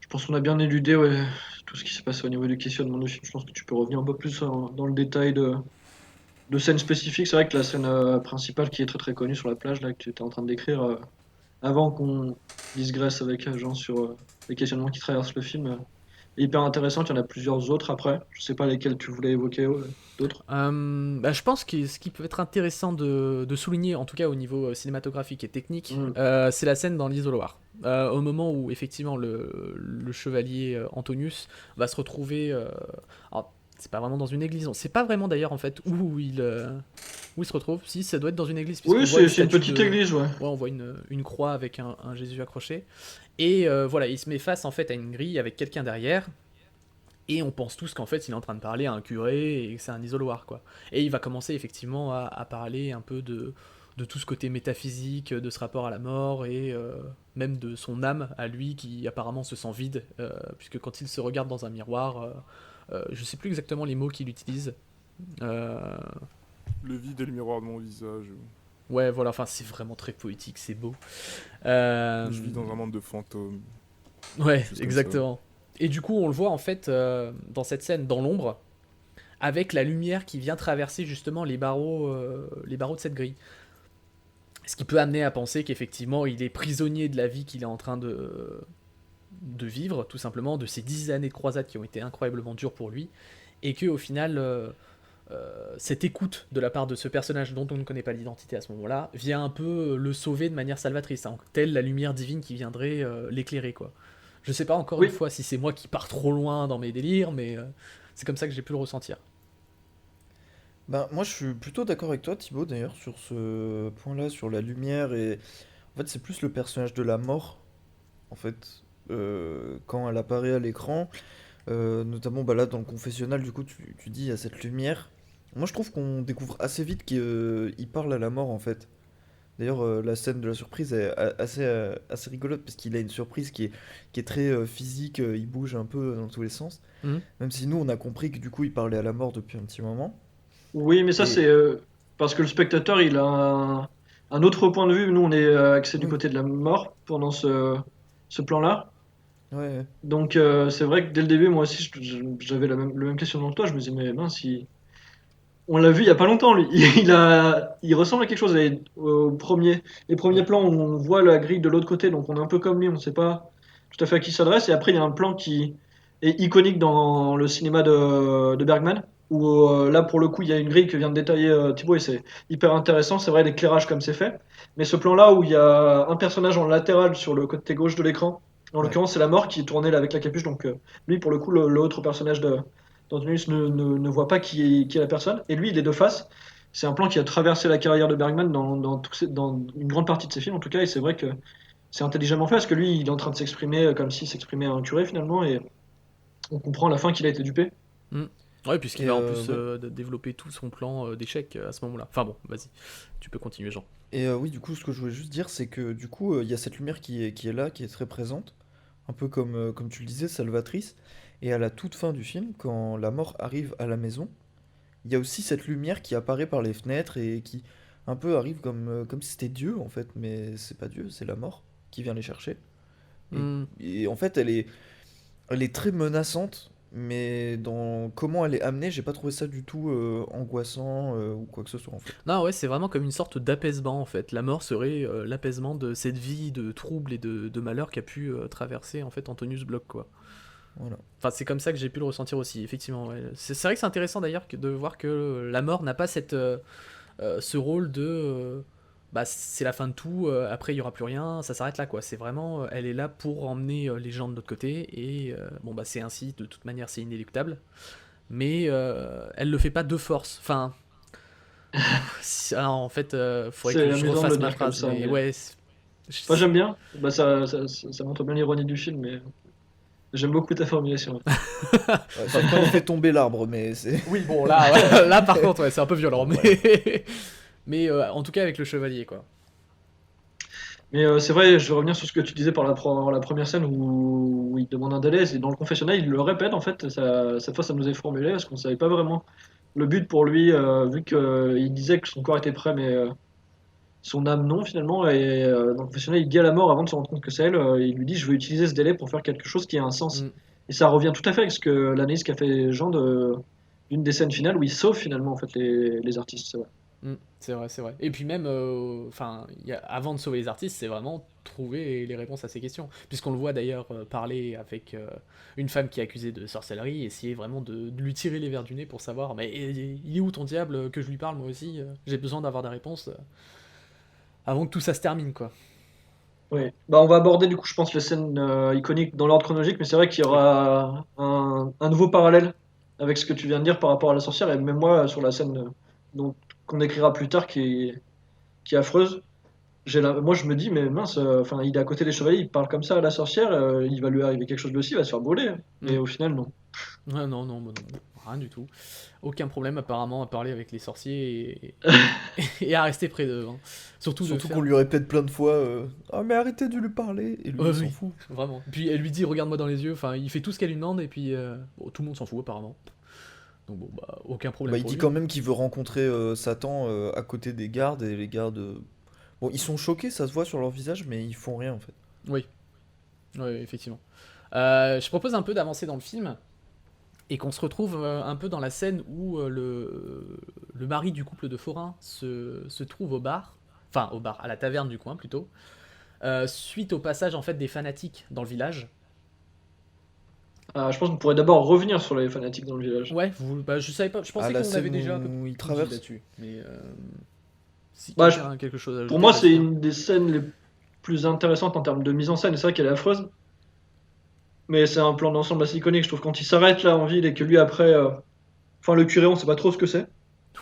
Je pense qu'on a bien éludé ouais, tout ce qui s'est passé au niveau du questionnement du film. Je pense que tu peux revenir un peu plus dans le détail de scènes spécifiques. C'est vrai que la scène principale qui est très très connue sur la plage, là, que tu étais en train de décrire, avant qu'on digresse avec Jean sur les questionnements qui traversent le film, est hyper intéressante. Il y en a plusieurs autres après. Je sais pas lesquels tu voulais évoquer, d'autres. Bah, je pense que ce qui peut être intéressant de souligner, en tout cas au niveau cinématographique et technique, Mm. c'est la scène dans l'isoloir. Au moment où effectivement le chevalier Antonius va se retrouver. Alors, c'est pas vraiment dans une église, on sait pas vraiment d'ailleurs en fait où il se retrouve. Si, ça doit être dans une église, puisqu'on Oui, voit une c'est une statue petite de. église, ouais. Ouais, on voit une croix avec un Jésus accroché. Et voilà, il se met face en fait à une grille avec quelqu'un derrière. Et on pense tous qu'en fait il est en train de parler à un curé et que c'est un isoloir quoi. Et il va commencer effectivement à parler un peu de tout ce côté métaphysique, de ce rapport à la mort et même de son âme à lui qui apparemment se sent vide, puisque quand il se regarde dans un miroir, je sais plus exactement les mots qu'il utilise. Euh, Le vide et le miroir de mon visage. ouais voilà, enfin c'est vraiment très poétique, c'est beau. Je vis dans un monde de fantômes. Ouais, Choses comme ça. exactement. Et du coup on le voit en fait dans cette scène dans l'ombre, avec la lumière qui vient traverser justement les barreaux de cette grille. Ce qui peut amener à penser qu'effectivement il est prisonnier de la vie qu'il est en train de vivre, tout simplement, de ces 10 années de croisade qui ont été incroyablement dures pour lui, et que au final, cette écoute de la part de ce personnage dont on ne connaît pas l'identité à ce moment-là, vient un peu le sauver de manière salvatrice, hein, telle la lumière divine qui viendrait l'éclairer, quoi. Je sais pas encore une Oui, fois si c'est moi qui pars trop loin dans mes délires, mais c'est comme ça que j'ai pu le ressentir. Ben, moi, je suis plutôt d'accord avec toi, Thibaut, d'ailleurs, sur ce point-là, sur la lumière. Et en fait, c'est plus le personnage de la mort, en fait, quand elle apparaît à l'écran. Notamment bah là dans le confessionnal, du coup, tu dis il y a cette lumière. Moi, je trouve qu'on découvre assez vite qu'il parle à la mort, en fait. D'ailleurs, la scène de la surprise est assez rigolote parce qu'il a une surprise qui est très physique, il bouge un peu dans tous les sens. Mhm. Même si nous, on a compris que du coup, il parlait à la mort depuis un petit moment. oui, mais ça Et c'est parce que le spectateur il a un autre point de vue. Nous on est axé du oui, côté de la mort pendant ce plan-là. ouais, ouais. Donc c'est vrai que dès le début, moi aussi j'avais le même questionnement que toi. Je me disais mais mince, On l'a vu il y a pas longtemps, lui. Il ressemble à quelque chose les premiers plans où on voit la grille de l'autre côté, donc on est un peu comme lui, on ne sait pas tout à fait à qui il s'adresse. Et après, il y a un plan qui est iconique dans le cinéma de Bergman, où là, pour le coup, il y a une grille que vient de détailler Thibaut, et c'est hyper intéressant. C'est vrai, l'éclairage comme c'est fait. Mais ce plan-là, où il y a un personnage en latéral sur le côté gauche de l'écran, en Ouais. l'occurrence, c'est la mort qui est tournée là avec la capuche, donc lui, pour le coup, l'autre personnage d'Antonius ne voit pas qui est la personne, et lui, il est de face. C'est un plan qui a traversé la carrière de Bergman dans une grande partie de ses films, en tout cas, et c'est vrai que c'est intelligemment fait, parce que lui, il est en train de s'exprimer comme s'il s'exprimait à un curé, finalement, et on comprend à la fin qu'il a été dupé. Mm. Ouais, puisqu'il Et va en plus ouais. développer tout son plan d'échec à ce moment-là. Enfin bon, vas-y, tu peux continuer, Jean. Et oui, du coup, ce que je voulais juste dire, c'est que du coup, il y a cette lumière qui est là, qui est très présente, un peu comme tu le disais, salvatrice. Et à la toute fin du film, quand la mort arrive à la maison, il y a aussi cette lumière qui apparaît par les fenêtres et qui un peu arrive comme si c'était Dieu en fait, mais c'est pas Dieu, c'est la mort qui vient les chercher. Et, Mm. et en fait, elle est très menaçante, mais dans comment elle est amenée, j'ai pas trouvé ça du tout angoissant ou quoi que ce soit en fait. Non, ouais, c'est vraiment comme une sorte d'apaisement en fait. La mort serait l'apaisement de cette vie de trouble et de malheur qu'a pu traverser en fait Antonius Bloch, quoi. Voilà. Enfin, c'est comme ça que j'ai pu le ressentir aussi, effectivement. Ouais. C'est vrai que c'est intéressant d'ailleurs de voir que la mort n'a pas ce rôle de bah, c'est la fin de tout, après il y aura plus rien, ça s'arrête là quoi. C'est vraiment, elle est là pour emmener les gens de notre côté et bon bah c'est ainsi, de toute manière c'est inéluctable. Mais elle le fait pas de force. Enfin, en fait, faudrait C'est que je amusant de le refasse ma dire comme phrase, ça, mais mais ouais. moi j'aime bien. Bah, ça montre bien l'ironie du film, mais j'aime beaucoup ta formulation. Ouais, sauf quand il fait tomber l'arbre, mais c'est. Oui, bon, là, ouais, là par contre, ouais, c'est un peu violent, mais, Voilà. mais en tout cas avec le chevalier, quoi. Mais c'est vrai, je vais revenir sur ce que tu disais par la première scène où il demande un délai. Et dans le confessionnal, il le répète en fait. Cette fois, ça nous est formulé parce qu'on savait pas vraiment le but pour lui, vu qu'il disait que son corps était prêt, mais son âme non finalement. Et dans le confessionnal, il dit à la mort avant de se rendre compte que c'est elle. Il lui dit, je veux utiliser ce délai pour faire quelque chose qui a un sens. Mm, Et ça revient tout à fait avec ce que l'analyse qu'a fait Jean d'une des scènes finales où il sauve finalement en fait les artistes. C'est vrai. c'est vrai, c'est vrai. Et puis même, enfin, avant de sauver les artistes, c'est vraiment trouver les réponses à ces questions. Puisqu'on le voit d'ailleurs parler avec une femme qui est accusée de sorcellerie, essayer vraiment de lui tirer les vers du nez pour savoir, mais il est où ton diable, que je lui parle moi aussi, j'ai besoin d'avoir des réponses avant que tout ça se termine, quoi. Oui. Bah, on va aborder du coup, je pense, les scènes iconiques dans l'ordre chronologique, mais c'est vrai qu'il y Oui. aura un nouveau parallèle avec ce que tu viens de dire par rapport à la sorcière, et même moi sur la scène qu'on écrira plus tard qui est affreuse. Moi je me dis, mais mince, enfin il est à côté des chevaliers, il parle comme ça à la sorcière, il va lui arriver quelque chose de aussi, il va se faire brûler. Mais Mm. au final, non. Ah, non, non, bah non, rien du tout. Aucun problème apparemment à parler avec les sorciers et à rester près d'eux, hein. Surtout de Surtout faire. qu'on lui répète plein de fois ah, mais arrêtez de lui parler! Et lui, Ouais, il s'en oui, fout. vraiment. Puis elle lui dit regarde-moi dans les yeux, enfin il fait tout ce qu'elle lui demande et puis bon, tout le monde s'en fout apparemment. Donc bon bah aucun problème Bah, il pour dit lui. quand même qu'il veut rencontrer Satan à côté des gardes, et les gardes. Bon, ils sont choqués, ça se voit sur leur visage, mais ils font rien en fait. Oui, oui, effectivement. Je propose un peu d'avancer dans le film et qu'on se retrouve un peu dans la scène où le mari du couple de forains se trouve au bar, enfin au bar, à la taverne du coin plutôt, suite au passage en fait des fanatiques dans le village. Je pense qu'on pourrait d'abord revenir sur les fanatiques dans le village. Ouais, bah, je savais pas, je À pensais la qu'on avait scène déjà un peu où il tout dit traverse. là-dessus, mais si Bah, quelqu'un a quelque chose à pour ajouter, moi, c'est vas-y, hein. une des scènes les plus intéressantes en termes de mise en scène, et c'est vrai qu'elle est affreuse. Mais c'est un plan d'ensemble assez iconique, je trouve, quand il s'arrête là en ville et que lui après. Enfin, le curé, on sait pas trop ce que c'est.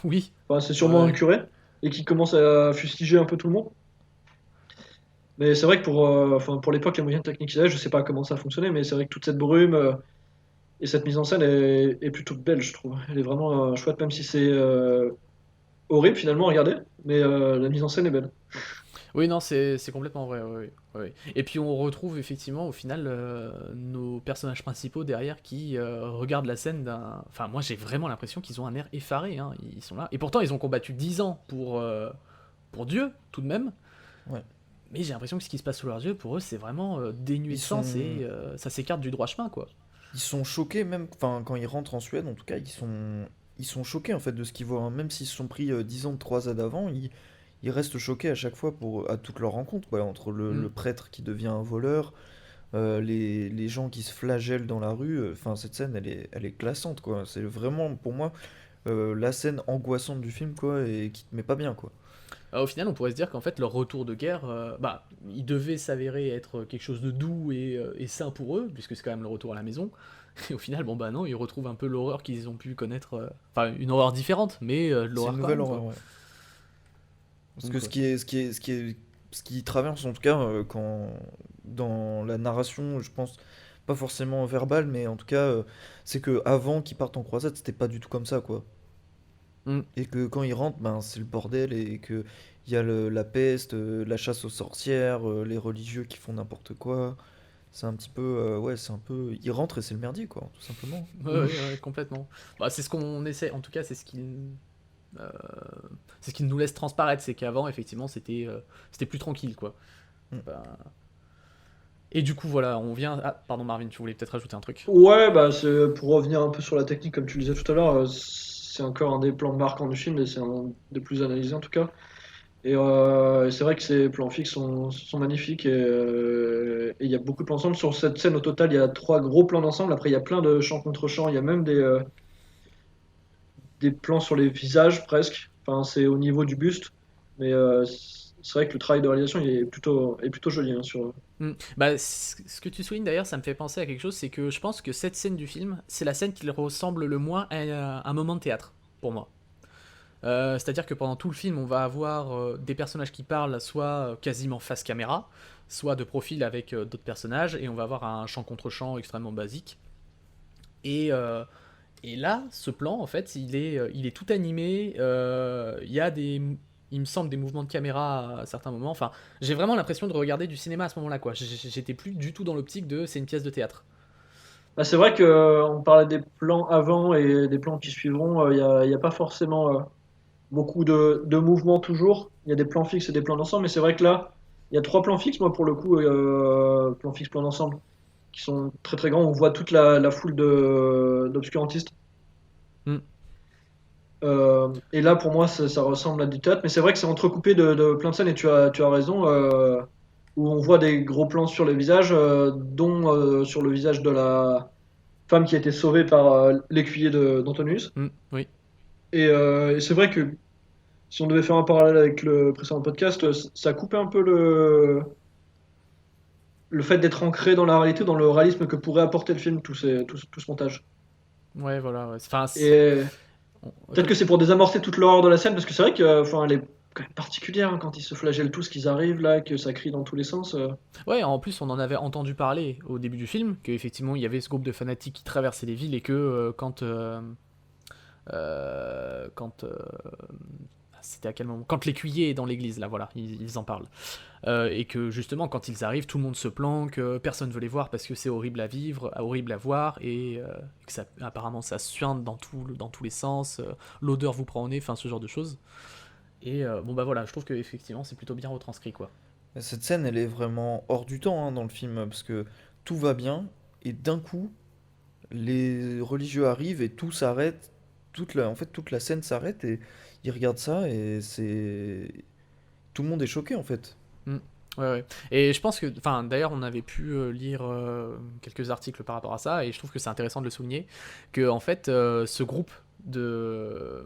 Oui, Enfin, c'est sûrement un ouais, curé. Et qui commence à fustiger un peu tout le monde. Mais c'est vrai que enfin, pour l'époque, les moyens techniques qu'ils avaient, je sais pas comment ça fonctionnait, mais c'est vrai que toute cette brume et cette mise en scène est plutôt belle, je trouve. Elle est vraiment chouette, même si c'est horrible finalement à regarder. Mais la mise en scène est belle. oui, non, c'est complètement vrai, ouais, ouais, ouais. Et puis on retrouve effectivement au final nos personnages principaux derrière qui regardent la scène d'un. Enfin, moi j'ai vraiment l'impression qu'ils ont un air effaré, hein. Ils sont là. Et pourtant ils ont combattu 10 ans pour Dieu, tout de même. Ouais. Mais j'ai l'impression que ce qui se passe sous leurs yeux, pour eux, c'est vraiment dénué Ils de sens et sont, ça s'écarte du droit chemin, quoi. ils sont choqués même, enfin quand ils rentrent en Suède, en tout cas, ils sont choqués en fait de ce qu'ils voient, hein. Même s'ils se sont pris 10 ans de croisade avant, ils restent choqués à chaque fois à toutes leurs rencontres, quoi, entre Mm. le prêtre qui devient un voleur, les gens qui se flagellent dans la rue. Enfin, cette scène, elle est glaçante, quoi. C'est vraiment, pour moi, la scène angoissante du film, quoi, et qui te met pas bien, quoi. Au final, on pourrait se dire qu'en fait, leur retour de guerre, bah, il devait s'avérer être quelque chose de doux et sain pour eux, puisque c'est quand même le retour à la maison. Et au final, bon bah non, ils retrouvent un peu l'horreur qu'ils ont pu connaître, enfin une horreur différente, mais C'est l'horreur une quand nouvelle même, horreur, quoi. ouais. Parce que Donc, ouais. ce qui traverse en tout cas quand dans la narration, je pense pas forcément verbale, mais en tout cas, c'est que avant qu'ils partent en croisade, c'était pas du tout comme ça, quoi. Mm. Et que quand ils rentrent, ben c'est le bordel et que il y a la peste, la chasse aux sorcières, les religieux qui font n'importe quoi. C'est un petit peu, ouais, c'est un peu, ils rentrent et c'est le merdier, quoi, tout simplement. Ouais, ouais, ouais, complètement. Bah, c'est ce qu'on essaie, en tout cas, euh, c'est ce qu'il nous laisse transparaître, c'est qu'avant, effectivement, c'était plus tranquille, quoi. Mm. Bah, et du coup, voilà, on vient. Ah, pardon, Marvin, tu voulais peut-être rajouter un truc? Ouais, bah c'est pour revenir un peu sur la technique, comme tu le disais tout à l'heure, c'est encore un des plans marquants du film et c'est un des plus analysés en tout cas. Et c'est vrai que ces plans fixes sont magnifiques et il y a beaucoup de plans ensemble. Sur cette scène, au total, il y a 3 gros plans d'ensemble. Après, il y a plein de champs contre champs. Il y a même des plans sur les visages presque. Enfin, c'est au niveau du buste. Mais c'est vrai que le travail de réalisation il est plutôt joli hein, sur. Hmm. Bah, ce que tu soulignes d'ailleurs, ça me fait penser à quelque chose, c'est que je pense que cette scène du film, c'est la scène qui ressemble le moins à un moment de théâtre, pour moi. C'est-à-dire que pendant tout le film, on va avoir des personnages qui parlent soit quasiment face caméra, soit de profil avec d'autres personnages, et on va avoir un champ contre champ extrêmement basique. Et, euh, et là, ce plan, en fait, il est tout animé. Il y a il me semble, des mouvements de caméra à certains moments. Enfin, j'ai vraiment l'impression de regarder du cinéma à ce moment-là, quoi. J'étais plus du tout dans l'optique de c'est une pièce de théâtre. Bah, c'est vrai que on parlait des plans avant et des plans qui suivront. Il y a pas forcément beaucoup de mouvements toujours. Il y a des plans fixes et des plans d'ensemble, mais c'est vrai que là, il y a 3 plans fixes, moi pour le coup, plan fixe, plan d'ensemble, qui sont très très grands. On voit toute la foule d'obscurantistes. Hmm. Et là, pour moi, ça ressemble à du théâtre, mais c'est vrai que c'est entrecoupé de plein de scènes, et tu as raison, où on voit des gros plans sur les visages, dont sur le visage de la femme qui a été sauvée par l'écuyer d'Antonius. Hmm, oui. Et c'est vrai que si on devait faire un parallèle avec le précédent podcast, ça coupait un peu le fait d'être ancré dans la réalité, dans le réalisme que pourrait apporter le film, tout ce montage. Ouais, voilà. Ouais. Enfin, Et peut-être comme que c'est pour désamorcer toute l'horreur de la scène, parce que c'est vrai que, enfin, elle est quand même particulière hein, quand ils se flagellent tous, qu'ils arrivent là, que ça crie dans tous les sens. Ouais, en plus, on en avait entendu parler au début du film, qu'effectivement, il y avait ce groupe de fanatiques qui traversait les villes et que quand c'était à quel moment? Quand l'écuyer est dans l'église, là, voilà, ils en parlent. Et que justement, quand ils arrivent, tout le monde se planque, personne veut les voir parce que c'est horrible à vivre, horrible à voir, et que ça, apparemment ça suinte dans tous les sens, l'odeur vous prend au nez, enfin ce genre de choses. Et bon bah voilà, je trouve que effectivement c'est plutôt bien retranscrit, quoi. Cette scène, elle est vraiment hors du temps, hein, dans le film, parce que tout va bien et d'un coup, les religieux arrivent et tout s'arrête. En fait, toute la scène s'arrête et ils regardent ça et c'est tout le monde est choqué en fait. Mm. Ouais, ouais. Et je pense que, enfin, d'ailleurs, on avait pu lire quelques articles par rapport à ça, et je trouve que c'est intéressant de le souligner, que en fait, de, ce groupe de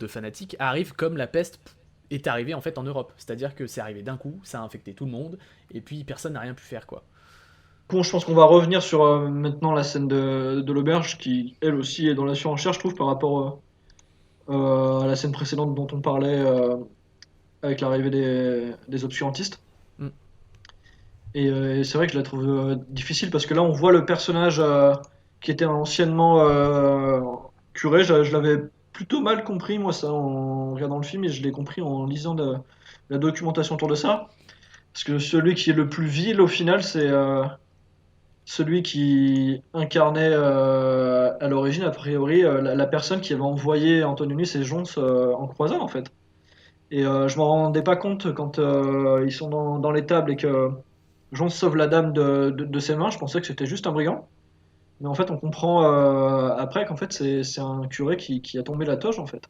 fanatiques arrive comme la peste est arrivée en fait en Europe. C'est-à-dire que c'est arrivé d'un coup, ça a infecté tout le monde, et puis personne n'a rien pu faire, quoi. Bon, je pense qu'on va revenir sur maintenant la scène de l'auberge, qui elle aussi est dans la surenchère, je trouve, par rapport à la scène précédente dont on parlait avec l'arrivée des obscurantistes. Mm. Et c'est vrai que je la trouve difficile parce que là, on voit le personnage qui était anciennement curé. Je l'avais plutôt mal compris, moi, ça, en regardant le film, et je l'ai compris en lisant la documentation autour de ça. Parce que celui qui est le plus vil, au final, c'est celui qui incarnait à l'origine, a priori, la personne qui avait envoyé Antonius et Jons en croisade, en fait. Et je m'en rendais pas compte quand ils sont dans l'étable et que Jon sauve la dame de ses mains. Je pensais que c'était juste un brigand. Mais en fait, on comprend après qu'en fait, c'est un curé qui a tombé la toge, en fait.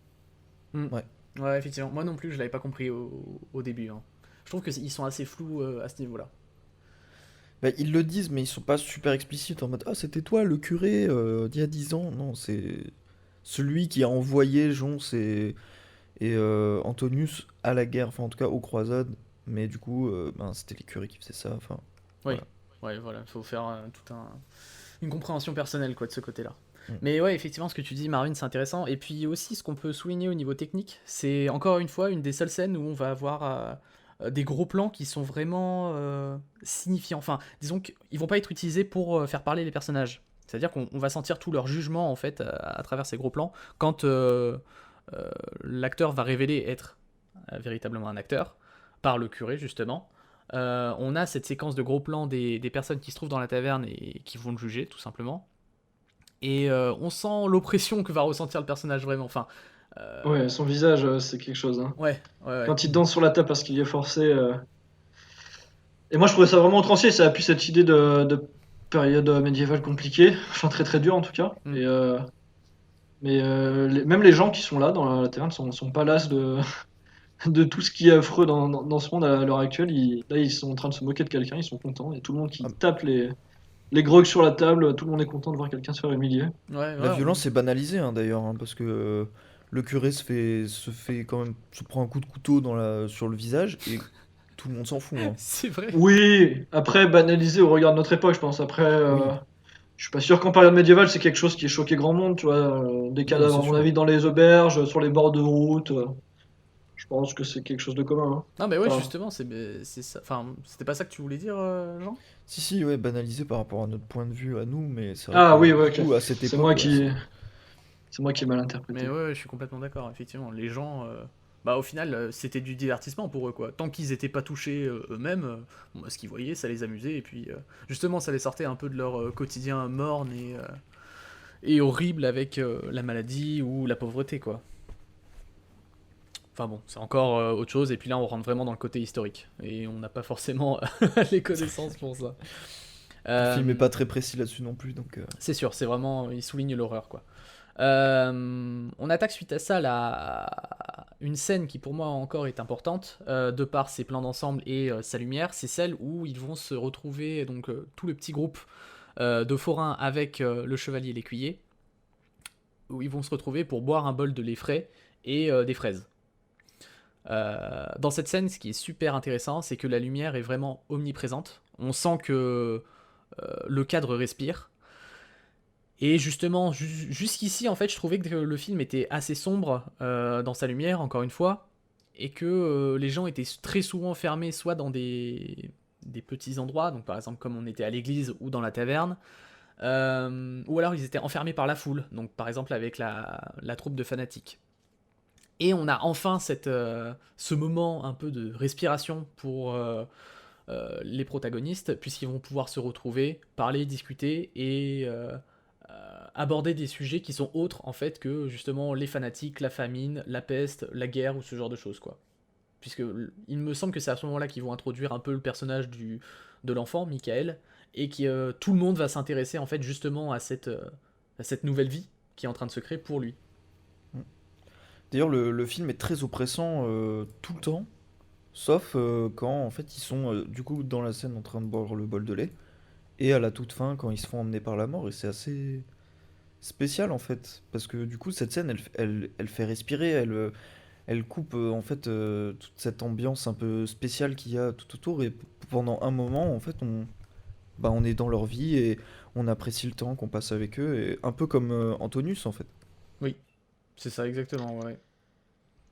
Ouais. Ouais, effectivement. Moi non plus, je l'avais pas compris au début, hein. Je trouve qu'ils sont assez flous à ce niveau-là. Bah, ils le disent, mais ils sont pas super explicites en mode ah, c'était toi le curé d'il y a 10 ans. Non, c'est celui qui a envoyé Jonce et Antonius à la guerre, enfin en tout cas aux croisades. Mais du coup, ben, c'était les curés qui faisaient ça. Enfin, Oui, voilà. ouais, voilà, faut faire une compréhension personnelle quoi de ce côté-là. Mm. Mais ouais, effectivement, ce que tu dis, Marvin, c'est intéressant. Et puis aussi, ce qu'on peut souligner au niveau technique, c'est encore une fois une des seules scènes où on va avoir des gros plans qui sont vraiment signifiants. Enfin, disons qu'ils vont pas être utilisés pour faire parler les personnages. C'est-à-dire qu'on va sentir tout leur jugement en fait à travers ces gros plans quand l'acteur va révéler être véritablement un acteur par le curé justement. On a cette séquence de gros plans des personnes qui se trouvent dans la taverne et qui vont le juger tout simplement. Et on sent l'oppression que va ressentir le personnage vraiment. Enfin, Ouais, son visage, c'est quelque chose, hein. ouais, ouais, ouais. Quand il danse sur la table parce qu'il y est forcé. Et moi, je trouvais ça vraiment outrancier. Ça appuie cette idée de période médiévale compliquée, enfin très très dure en tout cas. Mm. Même les gens qui sont là dans la taverne sont pas las de tout ce qui est affreux dans ce monde à l'heure actuelle. Là, ils sont en train de se moquer de quelqu'un, ils sont contents. Il y a tout le monde qui Ah, tape les grogs sur la table, tout le monde est content de voir quelqu'un se faire humilier. Ouais, la ouais, violence est banalisée hein, d'ailleurs, hein, parce que le curé se fait quand même, se prend un coup de couteau sur le visage et tout le monde s'en fout, hein. c'est vrai. Oui, après, banalisé au regard de notre époque, je pense. Après, Oui, je suis pas sûr qu'en période médiévale, c'est quelque chose qui ait choqué grand monde, tu vois. Des non, cadavres, c'est à mon sûr. avis, dans les auberges, sur les bords de route. Je pense que c'est quelque chose de commun, hein. Non, mais ouais, Enfin, justement, c'est ça. Enfin, c'était pas ça que tu voulais dire, Jean? Si, si, ouais, banalisé par rapport à notre point de vue à nous, mais c'est vrai ah que oui, du ouais, ok. coup, à cette C'est époque, moi ouais, qui, c'est. c'est moi qui ai mal Mais interprété. ouais, ouais, je suis complètement d'accord, effectivement. Les gens, bah au final, c'était du divertissement pour eux, quoi. Tant qu'ils étaient pas touchés eux-mêmes, bon, bah, ce qu'ils voyaient, ça les amusait, et puis justement, ça les sortait un peu de leur quotidien morne et horrible avec la maladie ou la pauvreté, quoi. Enfin bon, c'est encore autre chose, et puis là, on rentre vraiment dans le côté historique, et on n'a pas forcément les connaissances pour ça. Puis le film est Euh, pas très précis là-dessus non plus, donc. c'est sûr, c'est vraiment, il souligne l'horreur, quoi. On attaque suite à ça une scène qui pour moi encore est importante, de par ses plans d'ensemble et sa lumière, c'est celle où ils vont se retrouver, donc tout le petit groupe de forains avec le chevalier et l'écuyer, où ils vont se retrouver pour boire un bol de lait frais et des fraises. Dans cette scène, ce qui est super intéressant, c'est que la lumière est vraiment omniprésente. On sent que le cadre respire. Et justement, jusqu'ici, en fait, je trouvais que le film était assez sombre dans sa lumière, encore une fois, et que les gens étaient très souvent fermés soit dans des petits endroits, donc par exemple comme on était à l'église ou dans la taverne, ou alors ils étaient enfermés par la foule, donc par exemple avec la troupe de fanatiques. Et on a enfin ce moment un peu de respiration pour les protagonistes, puisqu'ils vont pouvoir se retrouver, parler, discuter et aborder des sujets qui sont autres en fait que justement les fanatiques, la famine, la peste, la guerre ou ce genre de choses quoi. Puisque il me semble que c'est à ce moment-là qu'ils vont introduire un peu le personnage de l'enfant, Michael, et que tout le monde va s'intéresser en fait justement à cette nouvelle vie qui est en train de se créer pour lui. D'ailleurs, le film est très oppressant tout le temps, sauf quand en fait ils sont du coup dans la scène en train de boire le bol de lait, et à la toute fin quand ils se font emmener par la mort, et c'est assez spécial en fait, parce que du coup cette scène elle fait respirer, elle coupe en fait toute cette ambiance un peu spéciale qu'il y a tout autour, et pendant un moment en fait on est dans leur vie et on apprécie le temps qu'on passe avec eux, et un peu comme Antonius en fait. Oui, c'est ça exactement, ouais.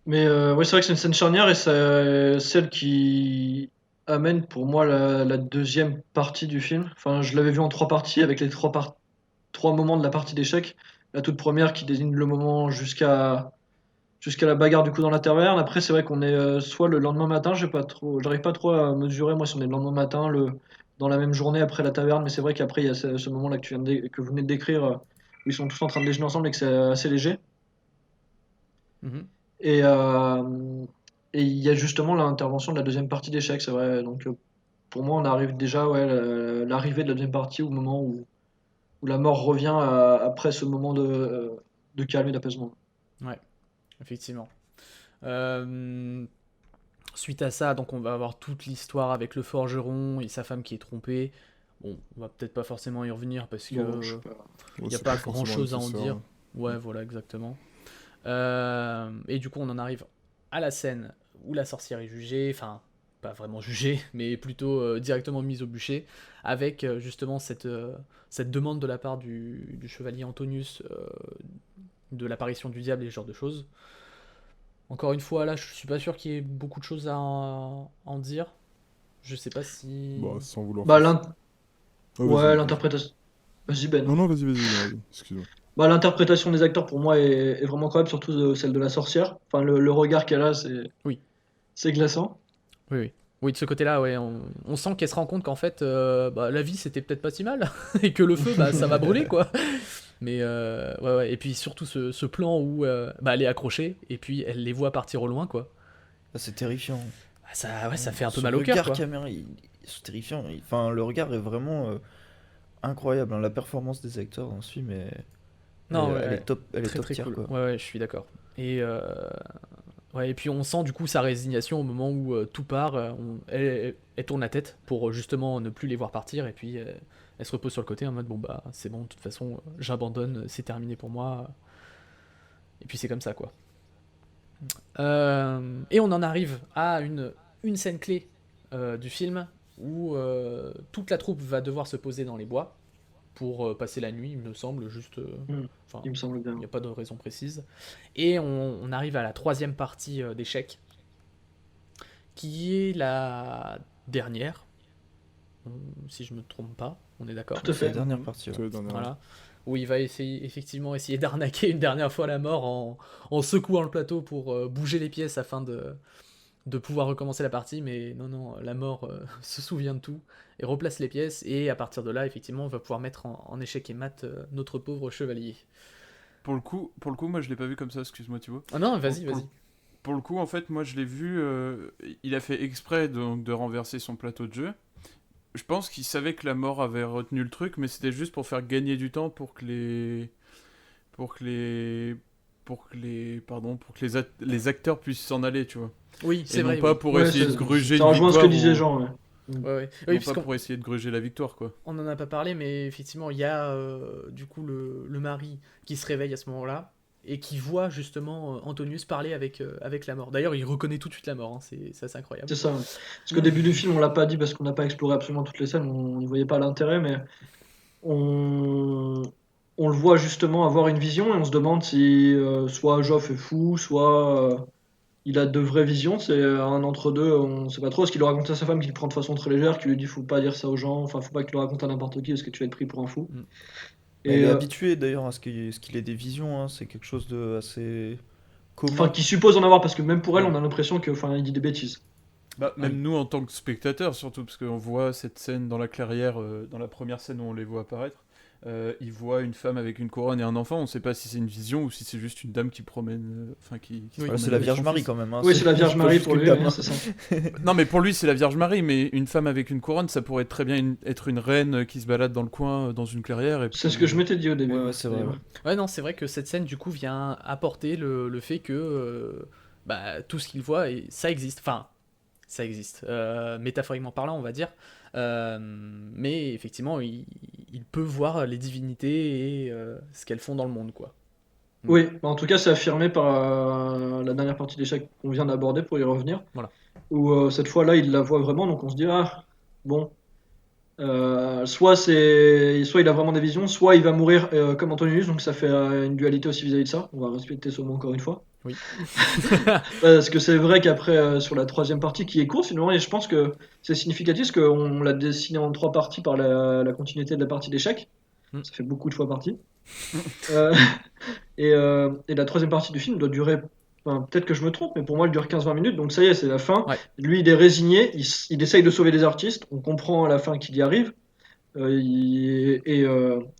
Mais ouais, c'est vrai que c'est une scène charnière et c'est celle qui amène pour moi la deuxième partie du film. Enfin, je l'avais vu en trois parties avec les trois moments de la partie d'échecs. La toute première qui désigne le moment jusqu'à la bagarre du coup dans la taverne. Après, c'est vrai qu'on est soit le lendemain matin, j'arrive pas trop à mesurer moi si on est le lendemain matin, dans la même journée après la taverne. Mais c'est vrai qu'après il y a ce moment-là que vous venez de décrire où ils sont tous en train de déjeuner ensemble et que c'est assez léger. Mhm. Et euh, et il y a justement l'intervention de la deuxième partie d'échecs, c'est vrai. Donc pour moi, on arrive déjà ouais l'arrivée de la deuxième partie au moment où la mort revient après ce moment de calme et d'apaisement. Ouais, effectivement. Euh, Suite à ça, donc on va avoir toute l'histoire avec le forgeron et sa femme qui est trompée. Bon, on va peut-être pas forcément y revenir parce que Bon, je sais pas. il Ouais, n'y a c'est pas forcément grand-chose à en nécessaire, dire. hein. Ouais, voilà, exactement. Et du coup, on en arrive à la scène où la sorcière est jugée, enfin, pas vraiment jugée, mais plutôt directement mise au bûcher, avec justement cette demande de la part du chevalier Antonius de l'apparition du diable et ce genre de choses. Encore une fois, là, je suis pas sûr qu'il y ait beaucoup de choses à en dire. Je sais pas si. Bah, sans vouloir Bah, forcer. Ah, vas-y, ouais, vas-y. l'interprétation. Vas-y, Ben. Non, non, vas-y, vas-y, excuse-moi. Bah, l'interprétation des acteurs pour moi est vraiment incroyable, surtout celle de la sorcière. Enfin, le regard qu'elle a, Oui, c'est glaçant. oui, oui. Oui, de ce côté-là, ouais, on sent qu'elle se rend compte qu'en fait, bah, la vie c'était peut-être pas si mal, et que le feu, bah, ça va brûler, quoi. Mais ouais, ouais. Et puis surtout ce plan où bah, elle est accrochée, et puis elle les voit partir au loin, quoi. Ah, c'est terrifiant. Ah, ça, ouais, ça fait un peu Ce mal au cœur, regard quoi. caméra, c'est terrifiant. Enfin, le regard est vraiment incroyable, hein. La performance des acteurs dans ce film Non, ouais, elle est ouais. top, elle est Très top très tier, cool. quoi. Ouais, ouais, je suis d'accord. Et ouais, et puis on sent du coup sa résignation au moment où tout part. Elle tourne la tête pour justement ne plus les voir partir, et puis elle se repose sur le côté en mode bon bah c'est bon, de toute façon j'abandonne, c'est terminé pour moi. Et puis c'est comme ça quoi. Et on en arrive à une scène clé du film où toute la troupe va devoir se poser dans les bois pour passer la nuit, il me semble, juste. Hmm, Enfin, il me semble bien. il n'y a pas de raison précise. Et on arrive à la troisième partie d'échecs, qui est la dernière, si je me trompe pas, on est d'accord. Tout à C'est la fait. dernière partie, C'est ouais. la dernière. Voilà. Où il va effectivement essayer d'arnaquer une dernière fois la mort en secouant le plateau pour bouger les pièces afin de pouvoir recommencer la partie, mais non, non, la mort se souvient de tout et replace les pièces, et à partir de là, effectivement, on va pouvoir mettre en échec et mat notre pauvre chevalier. Pour le coup, moi je l'ai pas vu comme ça, excuse-moi Thibaut. Ah non, vas-y, Pour- vas-y. Pour le coup, en fait, moi je l'ai vu, il a fait exprès de renverser son plateau de jeu. Je pense qu'il savait que la mort avait retenu le truc, mais c'était juste pour faire gagner du temps pour que les acteurs puissent s'en aller, tu vois. Oui, Et c'est non vrai. pas Oui. pour Ouais, essayer de gruger ça une rejoint ce que victoire disait ou Jean. Ouais. Ouais, ouais. non Oui, pas puisqu'on pour essayer de gruger la victoire, quoi. on n'en a pas parlé, mais effectivement, il y a du coup le mari qui se réveille à ce moment-là et qui voit justement Antonius parler avec la mort. D'ailleurs, il reconnaît tout de suite la mort, hein, c'est assez incroyable. C'est ça. Ouais. Parce qu'au début du film, on l'a pas dit parce qu'on n'a pas exploré absolument toutes les scènes, on n'y voyait pas l'intérêt, mais on, on le voit justement avoir une vision et on se demande si soit Joff est fou, soit il a de vraies visions. C'est un entre-deux, on sait pas trop. Ce qu'il le raconte à sa femme, qu'il prend de façon très légère, qui lui dit faut pas dire ça aux gens, enfin faut pas que tu le racontes à n'importe qui parce que tu vas être pris pour un fou. Mm. Mais Et elle est habituée d'ailleurs à ce qu'il ait des visions, hein. C'est quelque chose de assez commun. qui suppose en avoir parce que même pour elle, Ouais. on a l'impression que, enfin, il dit des bêtises. Bah, même Oui. nous en tant que spectateurs, surtout parce qu'on voit cette scène dans la clairière, dans la première scène où on les voit apparaître. Ils voient une femme avec une couronne et un enfant. On sait pas si c'est une vision ou si c'est juste une dame qui promène, enfin qui se Oui. Ouais, promène c'est la avec Vierge son Marie fils. quand même, hein. Oui, c'est la Vierge pas Marie juste pour une lui, dame, ouais, hein. c'est ça. Non, mais pour lui c'est la Vierge Marie, mais une femme avec une couronne, ça pourrait très bien être une reine qui se balade dans le coin, dans une clairière. Et C'est ce que je m'étais dit au début. Ouais, ouais, c'est vrai, ouais. Ouais, non, c'est vrai que cette scène, du coup, vient apporter le fait que bah, tout ce qu'il voit, ça existe. Enfin, ça existe. Métaphoriquement parlant, on va dire. Mais effectivement, il peut voir les divinités et ce qu'elles font dans le monde, quoi. Oui, bah, en tout cas, c'est affirmé par la dernière partie d'échec qu'on vient d'aborder pour y revenir. Voilà. Où cette fois-là, il la voit vraiment, donc on se dit, ah, bon, soit il a vraiment des visions, soit il va mourir comme Antonius, donc ça fait une dualité aussi vis-à-vis de ça. On va respecter ce mot encore une fois. Oui. Parce que c'est vrai qu'après, sur la troisième partie qui est courte finalement, et je pense que c'est significatif parce qu'on l'a dessiné en trois parties par la continuité de la partie d'échecs. Mm. Ça fait beaucoup de fois partie. Euh, et la troisième partie du film doit durer, enfin, peut-être que je me trompe, mais pour moi elle dure 15-20 minutes, donc ça y est, c'est la fin. Ouais. Lui il est résigné, il essaye de sauver les artistes, on comprend à la fin qu'il y arrive, et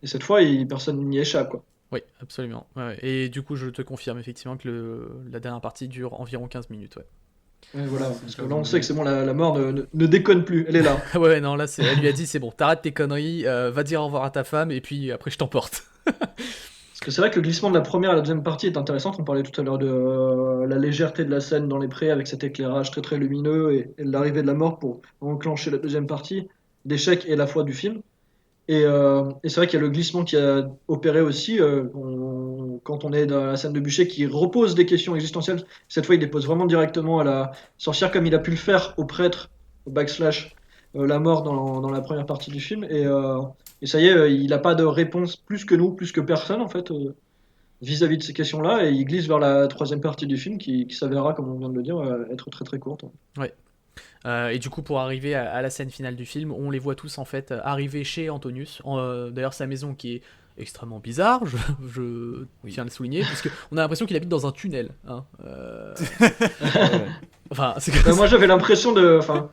cette fois personne n'y échappe, quoi. Oui, absolument. Ouais, ouais. Et du coup, je te confirme effectivement que la dernière partie dure environ 15 minutes. Ouais. Ouais, voilà, c'est parce que pas là on bon. sait que c'est bon, la mort ne déconne plus, elle est là. Ouais, non, là, elle lui a dit, c'est bon, t'arrêtes tes conneries, va dire au revoir à ta femme, et puis après, je t'emporte. Parce que c'est vrai que le glissement de la première à la deuxième partie est intéressant. On parlait tout à l'heure de la légèreté de la scène dans les prés avec cet éclairage très très lumineux et l'arrivée de la mort pour enclencher la deuxième partie d'échec et la foi du film. Et c'est vrai qu'il y a le glissement qui a opéré aussi quand on est dans la scène de bûcher qui repose des questions existentielles. Cette fois, il les pose vraiment directement à la sorcière comme il a pu le faire au prêtre, au backslash, la mort dans la première partie du film. Et ça y est, il n'a pas de réponse plus que nous, plus que personne en fait, vis-à-vis de ces questions-là. Et il glisse vers la troisième partie du film qui s'avérera, comme on vient de le dire, être très très courte. Ouais. Et du coup, pour arriver à la scène finale du film, on les voit tous en fait arriver chez Antonius. D'ailleurs, sa maison qui est extrêmement bizarre, je tiens à le souligner, puisque on a l'impression qu'il habite dans un tunnel. Hein. Enfin, c'est comme Moi j'avais l'impression de. Enfin,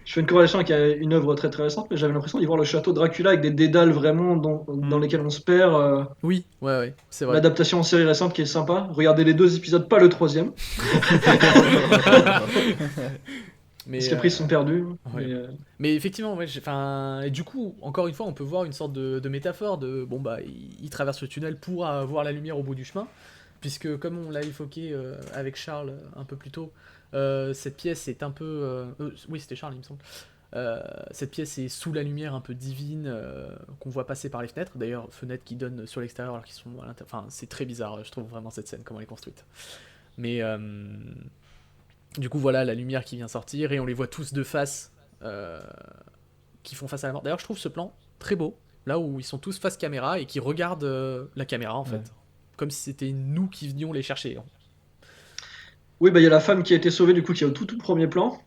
je fais une corrélation avec une œuvre très très récente, mais j'avais l'impression d'y voir le château Dracula avec des dédales vraiment dans lesquels on se perd. Oui, ouais, c'est vrai. L'adaptation en série récente qui est sympa. Regardez les 2 épisodes, pas le troisième. Mais, Parce qu'après ils sont perdus. ouais. Mais effectivement, ouais, et du coup, encore une fois, on peut voir une sorte de métaphore de bon bah, il traverse le tunnel pour voir la lumière au bout du chemin, puisque comme on l'a évoqué avec Charles un peu plus tôt, cette pièce est un peu, oui c'était Charles il me semble. Cette pièce est sous la lumière un peu divine qu'on voit passer par les fenêtres. D'ailleurs, fenêtres qui donnent sur l'extérieur alors qu'ils sont à l'intérieur. Enfin, c'est très bizarre. Je trouve vraiment cette scène comment elle est construite. Mais du coup, voilà la lumière qui vient sortir et on les voit tous de face, qui font face à la mort. D'ailleurs, je trouve ce plan très beau, là où ils sont tous face caméra et qui regardent la caméra en fait, Ouais. comme si c'était nous qui venions les chercher. Oui, bah il y a la femme qui a été sauvée du coup qui est au tout premier plan.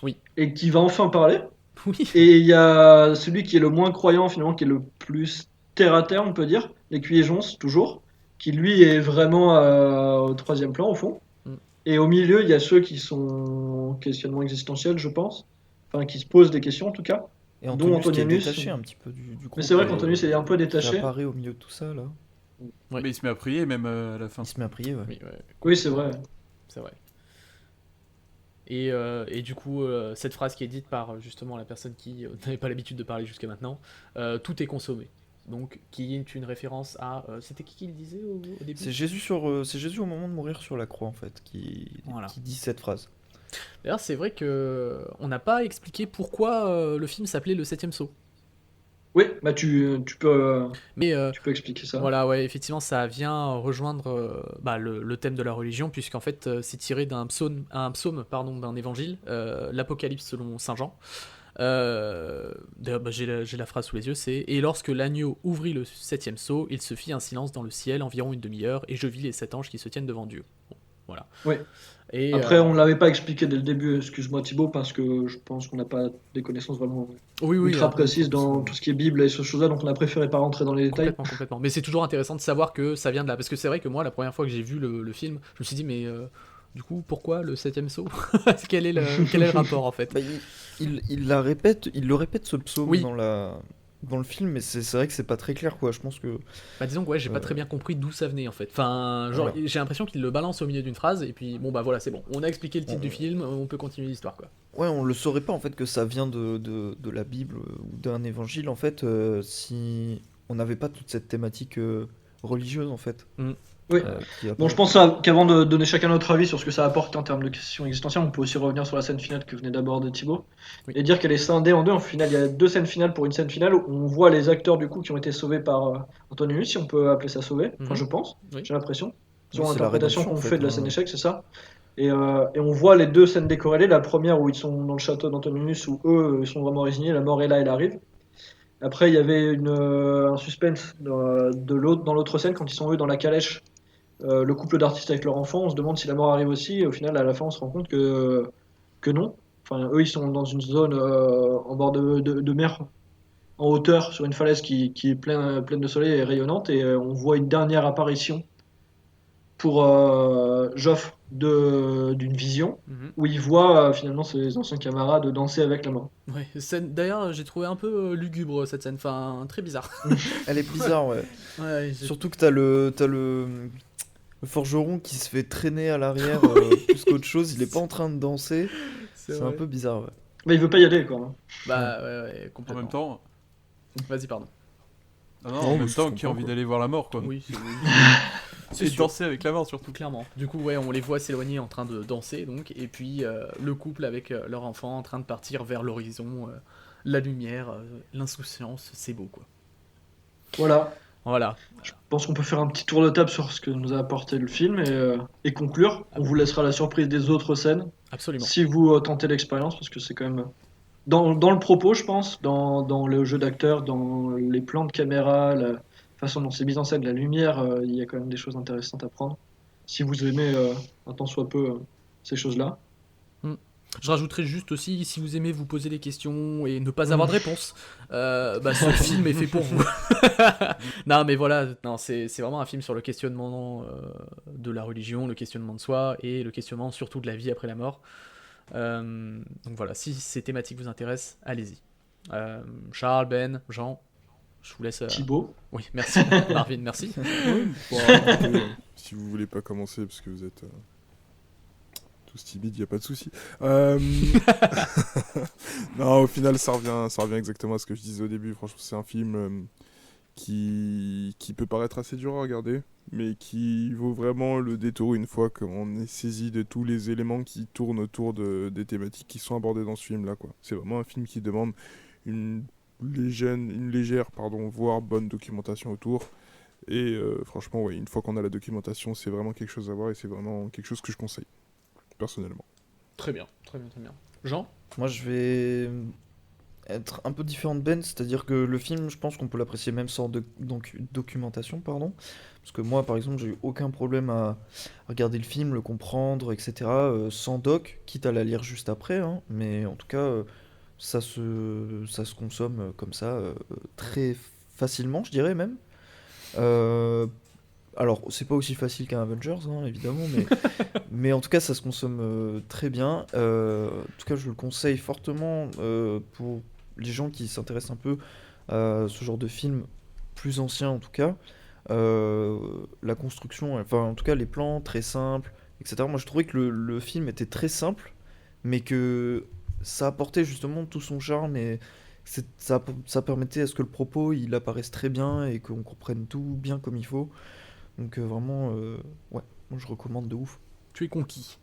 Oui. Et qui va enfin parler. Oui. Et il y a celui qui est le moins croyant finalement, qui est le plus terre à terre on peut dire, l'écuyer Jonce toujours, qui lui est vraiment au troisième plan au fond. Mm. Et au milieu il y a ceux qui sont questionnement existentiel je pense, enfin qui se posent des questions en tout cas. Et Dont Antonius qui est Antonius. détaché un petit peu du groupe. Mais c'est vrai qu'Antonius est un peu Qui détaché. apparaît au milieu de tout ça là. Ouais. Mais il se met à prier même à la fin. Il se met à prier, ouais. Oui, ouais, Oui c'est vrai. c'est vrai. Et du coup, cette phrase qui est dite par justement la personne qui n'avait pas l'habitude de parler jusqu'à maintenant, tout est consommé. Donc, qui est une référence à. C'était qui le disait au début? C'est Jésus c'est Jésus au moment de mourir sur la croix en fait Voilà. qui dit cette phrase. D'ailleurs, c'est vrai que on n'a pas expliqué pourquoi le film s'appelait Le Septième Sceau. Oui, bah tu peux Mais tu peux expliquer ça. voilà, ouais, effectivement, ça vient rejoindre le thème de la religion, puisqu'en fait, c'est tiré d'un psaume, pardon, d'un évangile, l'Apocalypse selon Saint Jean. D'ailleurs, j'ai la phrase sous les yeux, c'est « Et lorsque l'agneau ouvrit le septième sceau, il se fit un silence dans le ciel, environ une demi-heure, et je vis les 7 anges qui se tiennent devant Dieu. » Bon, voilà. Oui. Et, Après, on ne l'avait pas expliqué dès le début, excuse-moi Thibaut, parce que je pense qu'on n'a pas des connaissances vraiment oui, ultra après, précises dans tout ce qui est Bible et ce choses-là, donc on a préféré pas rentrer dans les détails. complètement. Mais c'est toujours intéressant de savoir que ça vient de là. Parce que c'est vrai que moi, la première fois que j'ai vu le film, je me suis dit, mais du coup, pourquoi le septième sceau? Quel est le rapport en fait? Bah, il le répète ce psaume Oui. dans le film, mais c'est vrai que c'est pas très clair quoi. Je pense que Bah disons que ouais, j'ai pas très bien compris d'où ça venait en fait. Enfin, genre Voilà. j'ai l'impression qu'il le balance au milieu d'une phrase et puis bon bah voilà, c'est bon. On a expliqué le titre On- du film, on peut continuer l'histoire quoi. ouais, on le saurait pas en fait que ça vient de la Bible ou d'un évangile en fait si on n'avait pas toute cette thématique religieuse en fait. Oui. Qui Bon, apparaît. je pense qu'avant de donner chacun notre avis sur ce que ça apporte en termes de questions existentielles, on peut aussi revenir sur la scène finale que venait d'aborder Thibaut Oui. et dire qu'elle est scindée en deux. En final, il y a 2 scènes finales pour une scène finale où on voit les acteurs du coup qui ont été sauvés par Antonius, si on peut appeler ça sauvé. Enfin, Mhm. je pense, Oui. j'ai l'impression. Oui, Selon c'est la l'interprétation rédemption, qu'on en fait fait, de la hein. scène échec, c'est ça. Et on voit les 2 scènes décorrélées. La première où ils sont dans le château d'Antonius où eux ils sont vraiment résignés, la mort est là, elle arrive. Après, il y avait un suspense dans l'autre scène quand ils sont eux dans la calèche. Le couple d'artistes avec leur enfant, on se demande si la mort arrive aussi, et au final, à la fin, on se rend compte que non. Enfin, eux, ils sont dans une zone en bord de mer, en hauteur, sur une falaise qui est pleine de soleil et rayonnante, et on voit une dernière apparition pour Joffre d'une vision, Mhm. où il voit finalement ses anciens camarades danser avec la mort. Ouais, d'ailleurs, j'ai trouvé un peu lugubre cette scène, enfin très bizarre. Elle est bizarre ouais. Ouais, Surtout que t'as le Le forgeron qui se fait traîner à l'arrière plus qu'autre chose, il est pas en train de danser. C'est un peu bizarre, ouais. Mais il veut pas y aller, quoi. Bah ouais, En complètement. même temps, Vas-y, pardon. non, Non, en mais même je temps, comprends, qui a envie quoi. d'aller voir la mort, quoi. Oui, C'est sûr. danser avec la mort, surtout. Tout clairement. Du coup, ouais, on les voit s'éloigner en train de danser, donc, et puis le couple avec leur enfant en train de partir vers l'horizon, la lumière, l'insouciance, c'est beau, quoi. Voilà. Voilà. Je pense qu'on peut faire un petit tour de table sur ce que nous a apporté le film et conclure. On vous laissera la surprise des autres scènes, Absolument. si vous tentez l'expérience, parce que c'est quand même... Dans le propos, je pense, dans le jeu d'acteur, dans les plans de caméra, la façon dont c'est mis en scène, la lumière, il y a quand même des choses intéressantes à prendre. Si vous aimez un tant soit peu ces choses-là. Je rajouterais juste aussi, si vous aimez vous poser des questions et ne pas avoir de réponse, bah, ce film est fait pour vous. Non, mais voilà, non, c'est vraiment un film sur le questionnement de la religion, le questionnement de soi et le questionnement surtout de la vie après la mort. Donc voilà, si ces thématiques vous intéressent, allez-y. Charles, Ben, Jean, je vous laisse. Thibaut. Oui, merci. Marvin, merci. Bon, écoutez, si vous voulez pas commencer parce que vous êtes tous timides, y a pas de souci. Non, au final, ça revient exactement à ce que je disais au début. Franchement, c'est un film qui peut paraître assez dur à regarder, mais qui vaut vraiment le détour une fois qu'on est saisi de tous les éléments qui tournent autour des thématiques qui sont abordées dans ce film-là, quoi. C'est vraiment un film qui demande une légère, voire bonne documentation autour. Et franchement, ouais, une fois qu'on a la documentation, c'est vraiment quelque chose à voir et c'est vraiment quelque chose que je conseille, personnellement. Très bien, très bien, très bien. Jean? Moi, je vais être un peu différent de Ben, c'est-à-dire que le film, je pense qu'on peut l'apprécier même sans documentation, pardon. Parce que moi, par exemple, j'ai eu aucun problème à regarder le film, le comprendre, etc. Sans doc, quitte à la lire juste après, hein. Mais en tout cas, ça se consomme comme ça, très facilement, je dirais même. Euh, alors, c'est pas aussi facile qu'un Avengers, hein, évidemment, mais en tout cas, ça se consomme très bien. En tout cas, je le conseille fortement pour les gens qui s'intéressent un peu à ce genre de film plus ancien, en tout cas. La construction, enfin, en tout cas, les plans très simples, etc. Moi, je trouvais que le film était très simple, mais que ça apportait justement tout son charme et ça permettait à ce que le propos il apparaisse très bien et qu'on comprenne tout bien comme il faut. Donc vraiment, ouais, moi je recommande de ouf. Tu es conquis.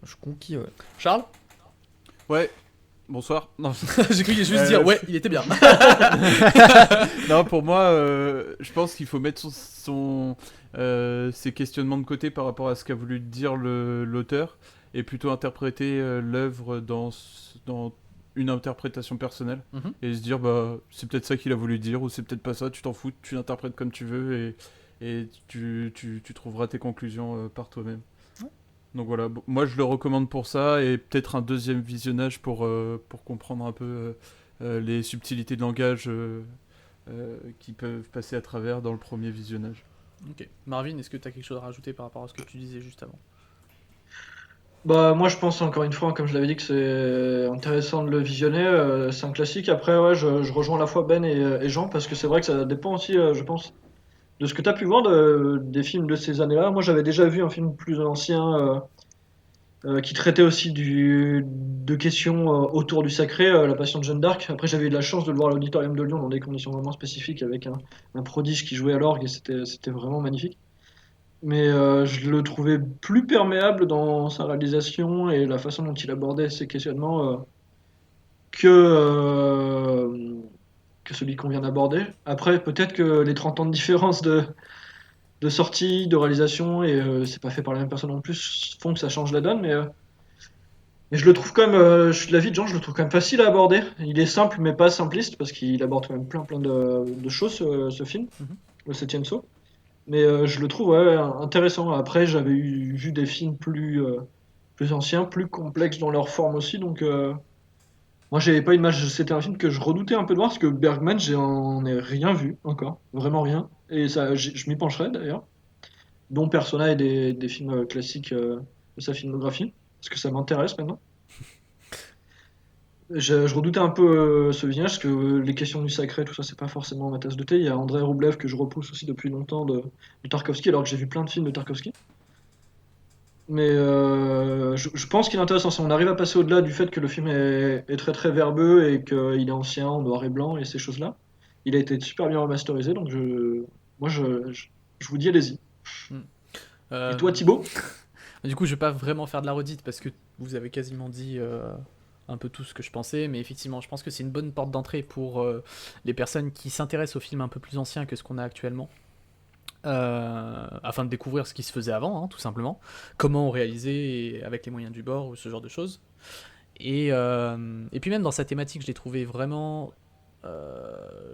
Je suis conquis, ouais. Charles? Ouais, bonsoir. Non, J'ai cru qu'il allait juste dire, ouais, il était bien. non, pour moi, je pense qu'il faut mettre ses questionnements de côté par rapport à ce qu'a voulu dire l'auteur et plutôt interpréter l'œuvre dans une interprétation personnelle Mhm. et se dire bah c'est peut-être ça qu'il a voulu dire ou c'est peut-être pas ça, tu t'en fous, tu l'interprètes comme tu veux et tu trouveras tes conclusions par toi-même. Donc voilà, moi je le recommande pour ça et peut-être un deuxième visionnage pour comprendre un peu les subtilités de langage qui peuvent passer à travers dans le premier visionnage. Ok. Marvin, est-ce que tu as quelque chose à rajouter par rapport à ce que tu disais juste avant? Bah moi je pense encore une fois, comme je l'avais dit, que c'est intéressant de le visionner. C'est un classique. Après ouais, je rejoins à la fois Ben et Jean parce que c'est vrai que ça dépend aussi, je pense, de ce que tu as pu voir des films de ces années-là. Moi j'avais déjà vu un film plus ancien qui traitait aussi de questions autour du sacré, La Passion de Jeanne d'Arc. Après j'avais eu de la chance de le voir à l'Auditorium de Lyon dans des conditions vraiment spécifiques avec un prodige qui jouait à l'orgue et c'était vraiment magnifique. Mais je le trouvais plus perméable dans sa réalisation et la façon dont il abordait ses questionnements que, euh, que celui qu'on vient d'aborder. Après, peut-être que les 30 ans de différence de sortie, de réalisation, et c'est pas fait par la même personne en plus, font que ça change la donne, mais je le trouve quand même, je suis de l'avis de Jean, je le trouve quand même facile à aborder. Il est simple, mais pas simpliste, parce qu'il aborde quand même plein de choses, ce film, Mhm. le septième saut. Mais je le trouve ouais, intéressant. Après, j'avais vu des films plus anciens, plus complexes dans leur forme aussi, donc moi j'avais pas une image. C'était un film que je redoutais un peu de voir parce que Bergman, j'en ai rien vu encore, vraiment rien. Et ça, je m'y pencherai d'ailleurs, dont Persona et des films classiques de sa filmographie, parce que ça m'intéresse maintenant. Je redoutais un peu ce visionnage parce que les questions du sacré, tout ça, c'est pas forcément ma tasse de thé. Il y a Andrei Roublev que je repousse aussi depuis longtemps de Tarkovsky, alors que j'ai vu plein de films de Tarkovsky. Mais je pense qu'il est intéressant. Si on arrive à passer au-delà du fait que le film est très très verbeux et qu'il est ancien, en noir et blanc et ces choses-là. Il a été super bien remasterisé, donc moi je vous dis allez-y. Hmm. Et toi Thibaut? Du coup, je vais pas vraiment faire de la redite parce que vous avez quasiment dit un peu tout ce que je pensais, mais effectivement, je pense que c'est une bonne porte d'entrée pour les personnes qui s'intéressent aux films un peu plus anciens que ce qu'on a actuellement. Afin de découvrir ce qui se faisait avant, hein, tout simplement. Comment on réalisait avec les moyens du bord ou ce genre de choses. Et puis même dans sa thématique, je l'ai trouvé vraiment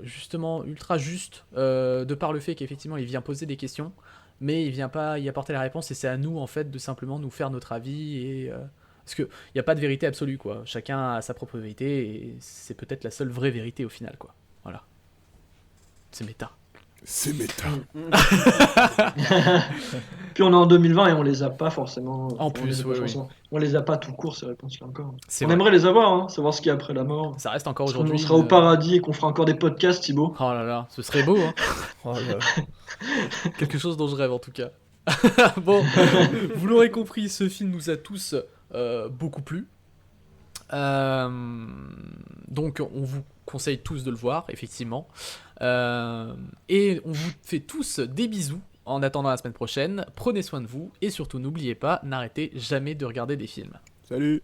justement ultra juste, de par le fait qu'effectivement il vient poser des questions, mais il vient pas y apporter la réponse, et c'est à nous en fait de simplement nous faire notre avis, parce qu'il n'y a pas de vérité absolue, quoi. Chacun a sa propre vérité, et c'est peut-être la seule vraie vérité au final, quoi. Voilà. C'est méta. C'est méta. Puis on est en 2020 et on les a pas forcément. En plus, on les a pas oui, oui. forcément. On les a pas tout court ces réponses-là encore. C'est On vrai. aimerait les avoir, hein, savoir ce qu'il y a après la mort. Ça reste encore Est-ce qu'on aujourd'hui sera au une- paradis et qu'on fera encore des podcasts, Thibaut? Oh là là, ce serait beau, hein. Oh là là. Quelque chose dont je rêve en tout cas. Bon, vous l'aurez compris, ce film nous a tous beaucoup plu. Donc on vous conseille tous de le voir, effectivement. Et on vous fait tous des bisous en attendant la semaine prochaine. Prenez soin de vous et surtout n'oubliez pas, n'arrêtez jamais de regarder des films. Salut.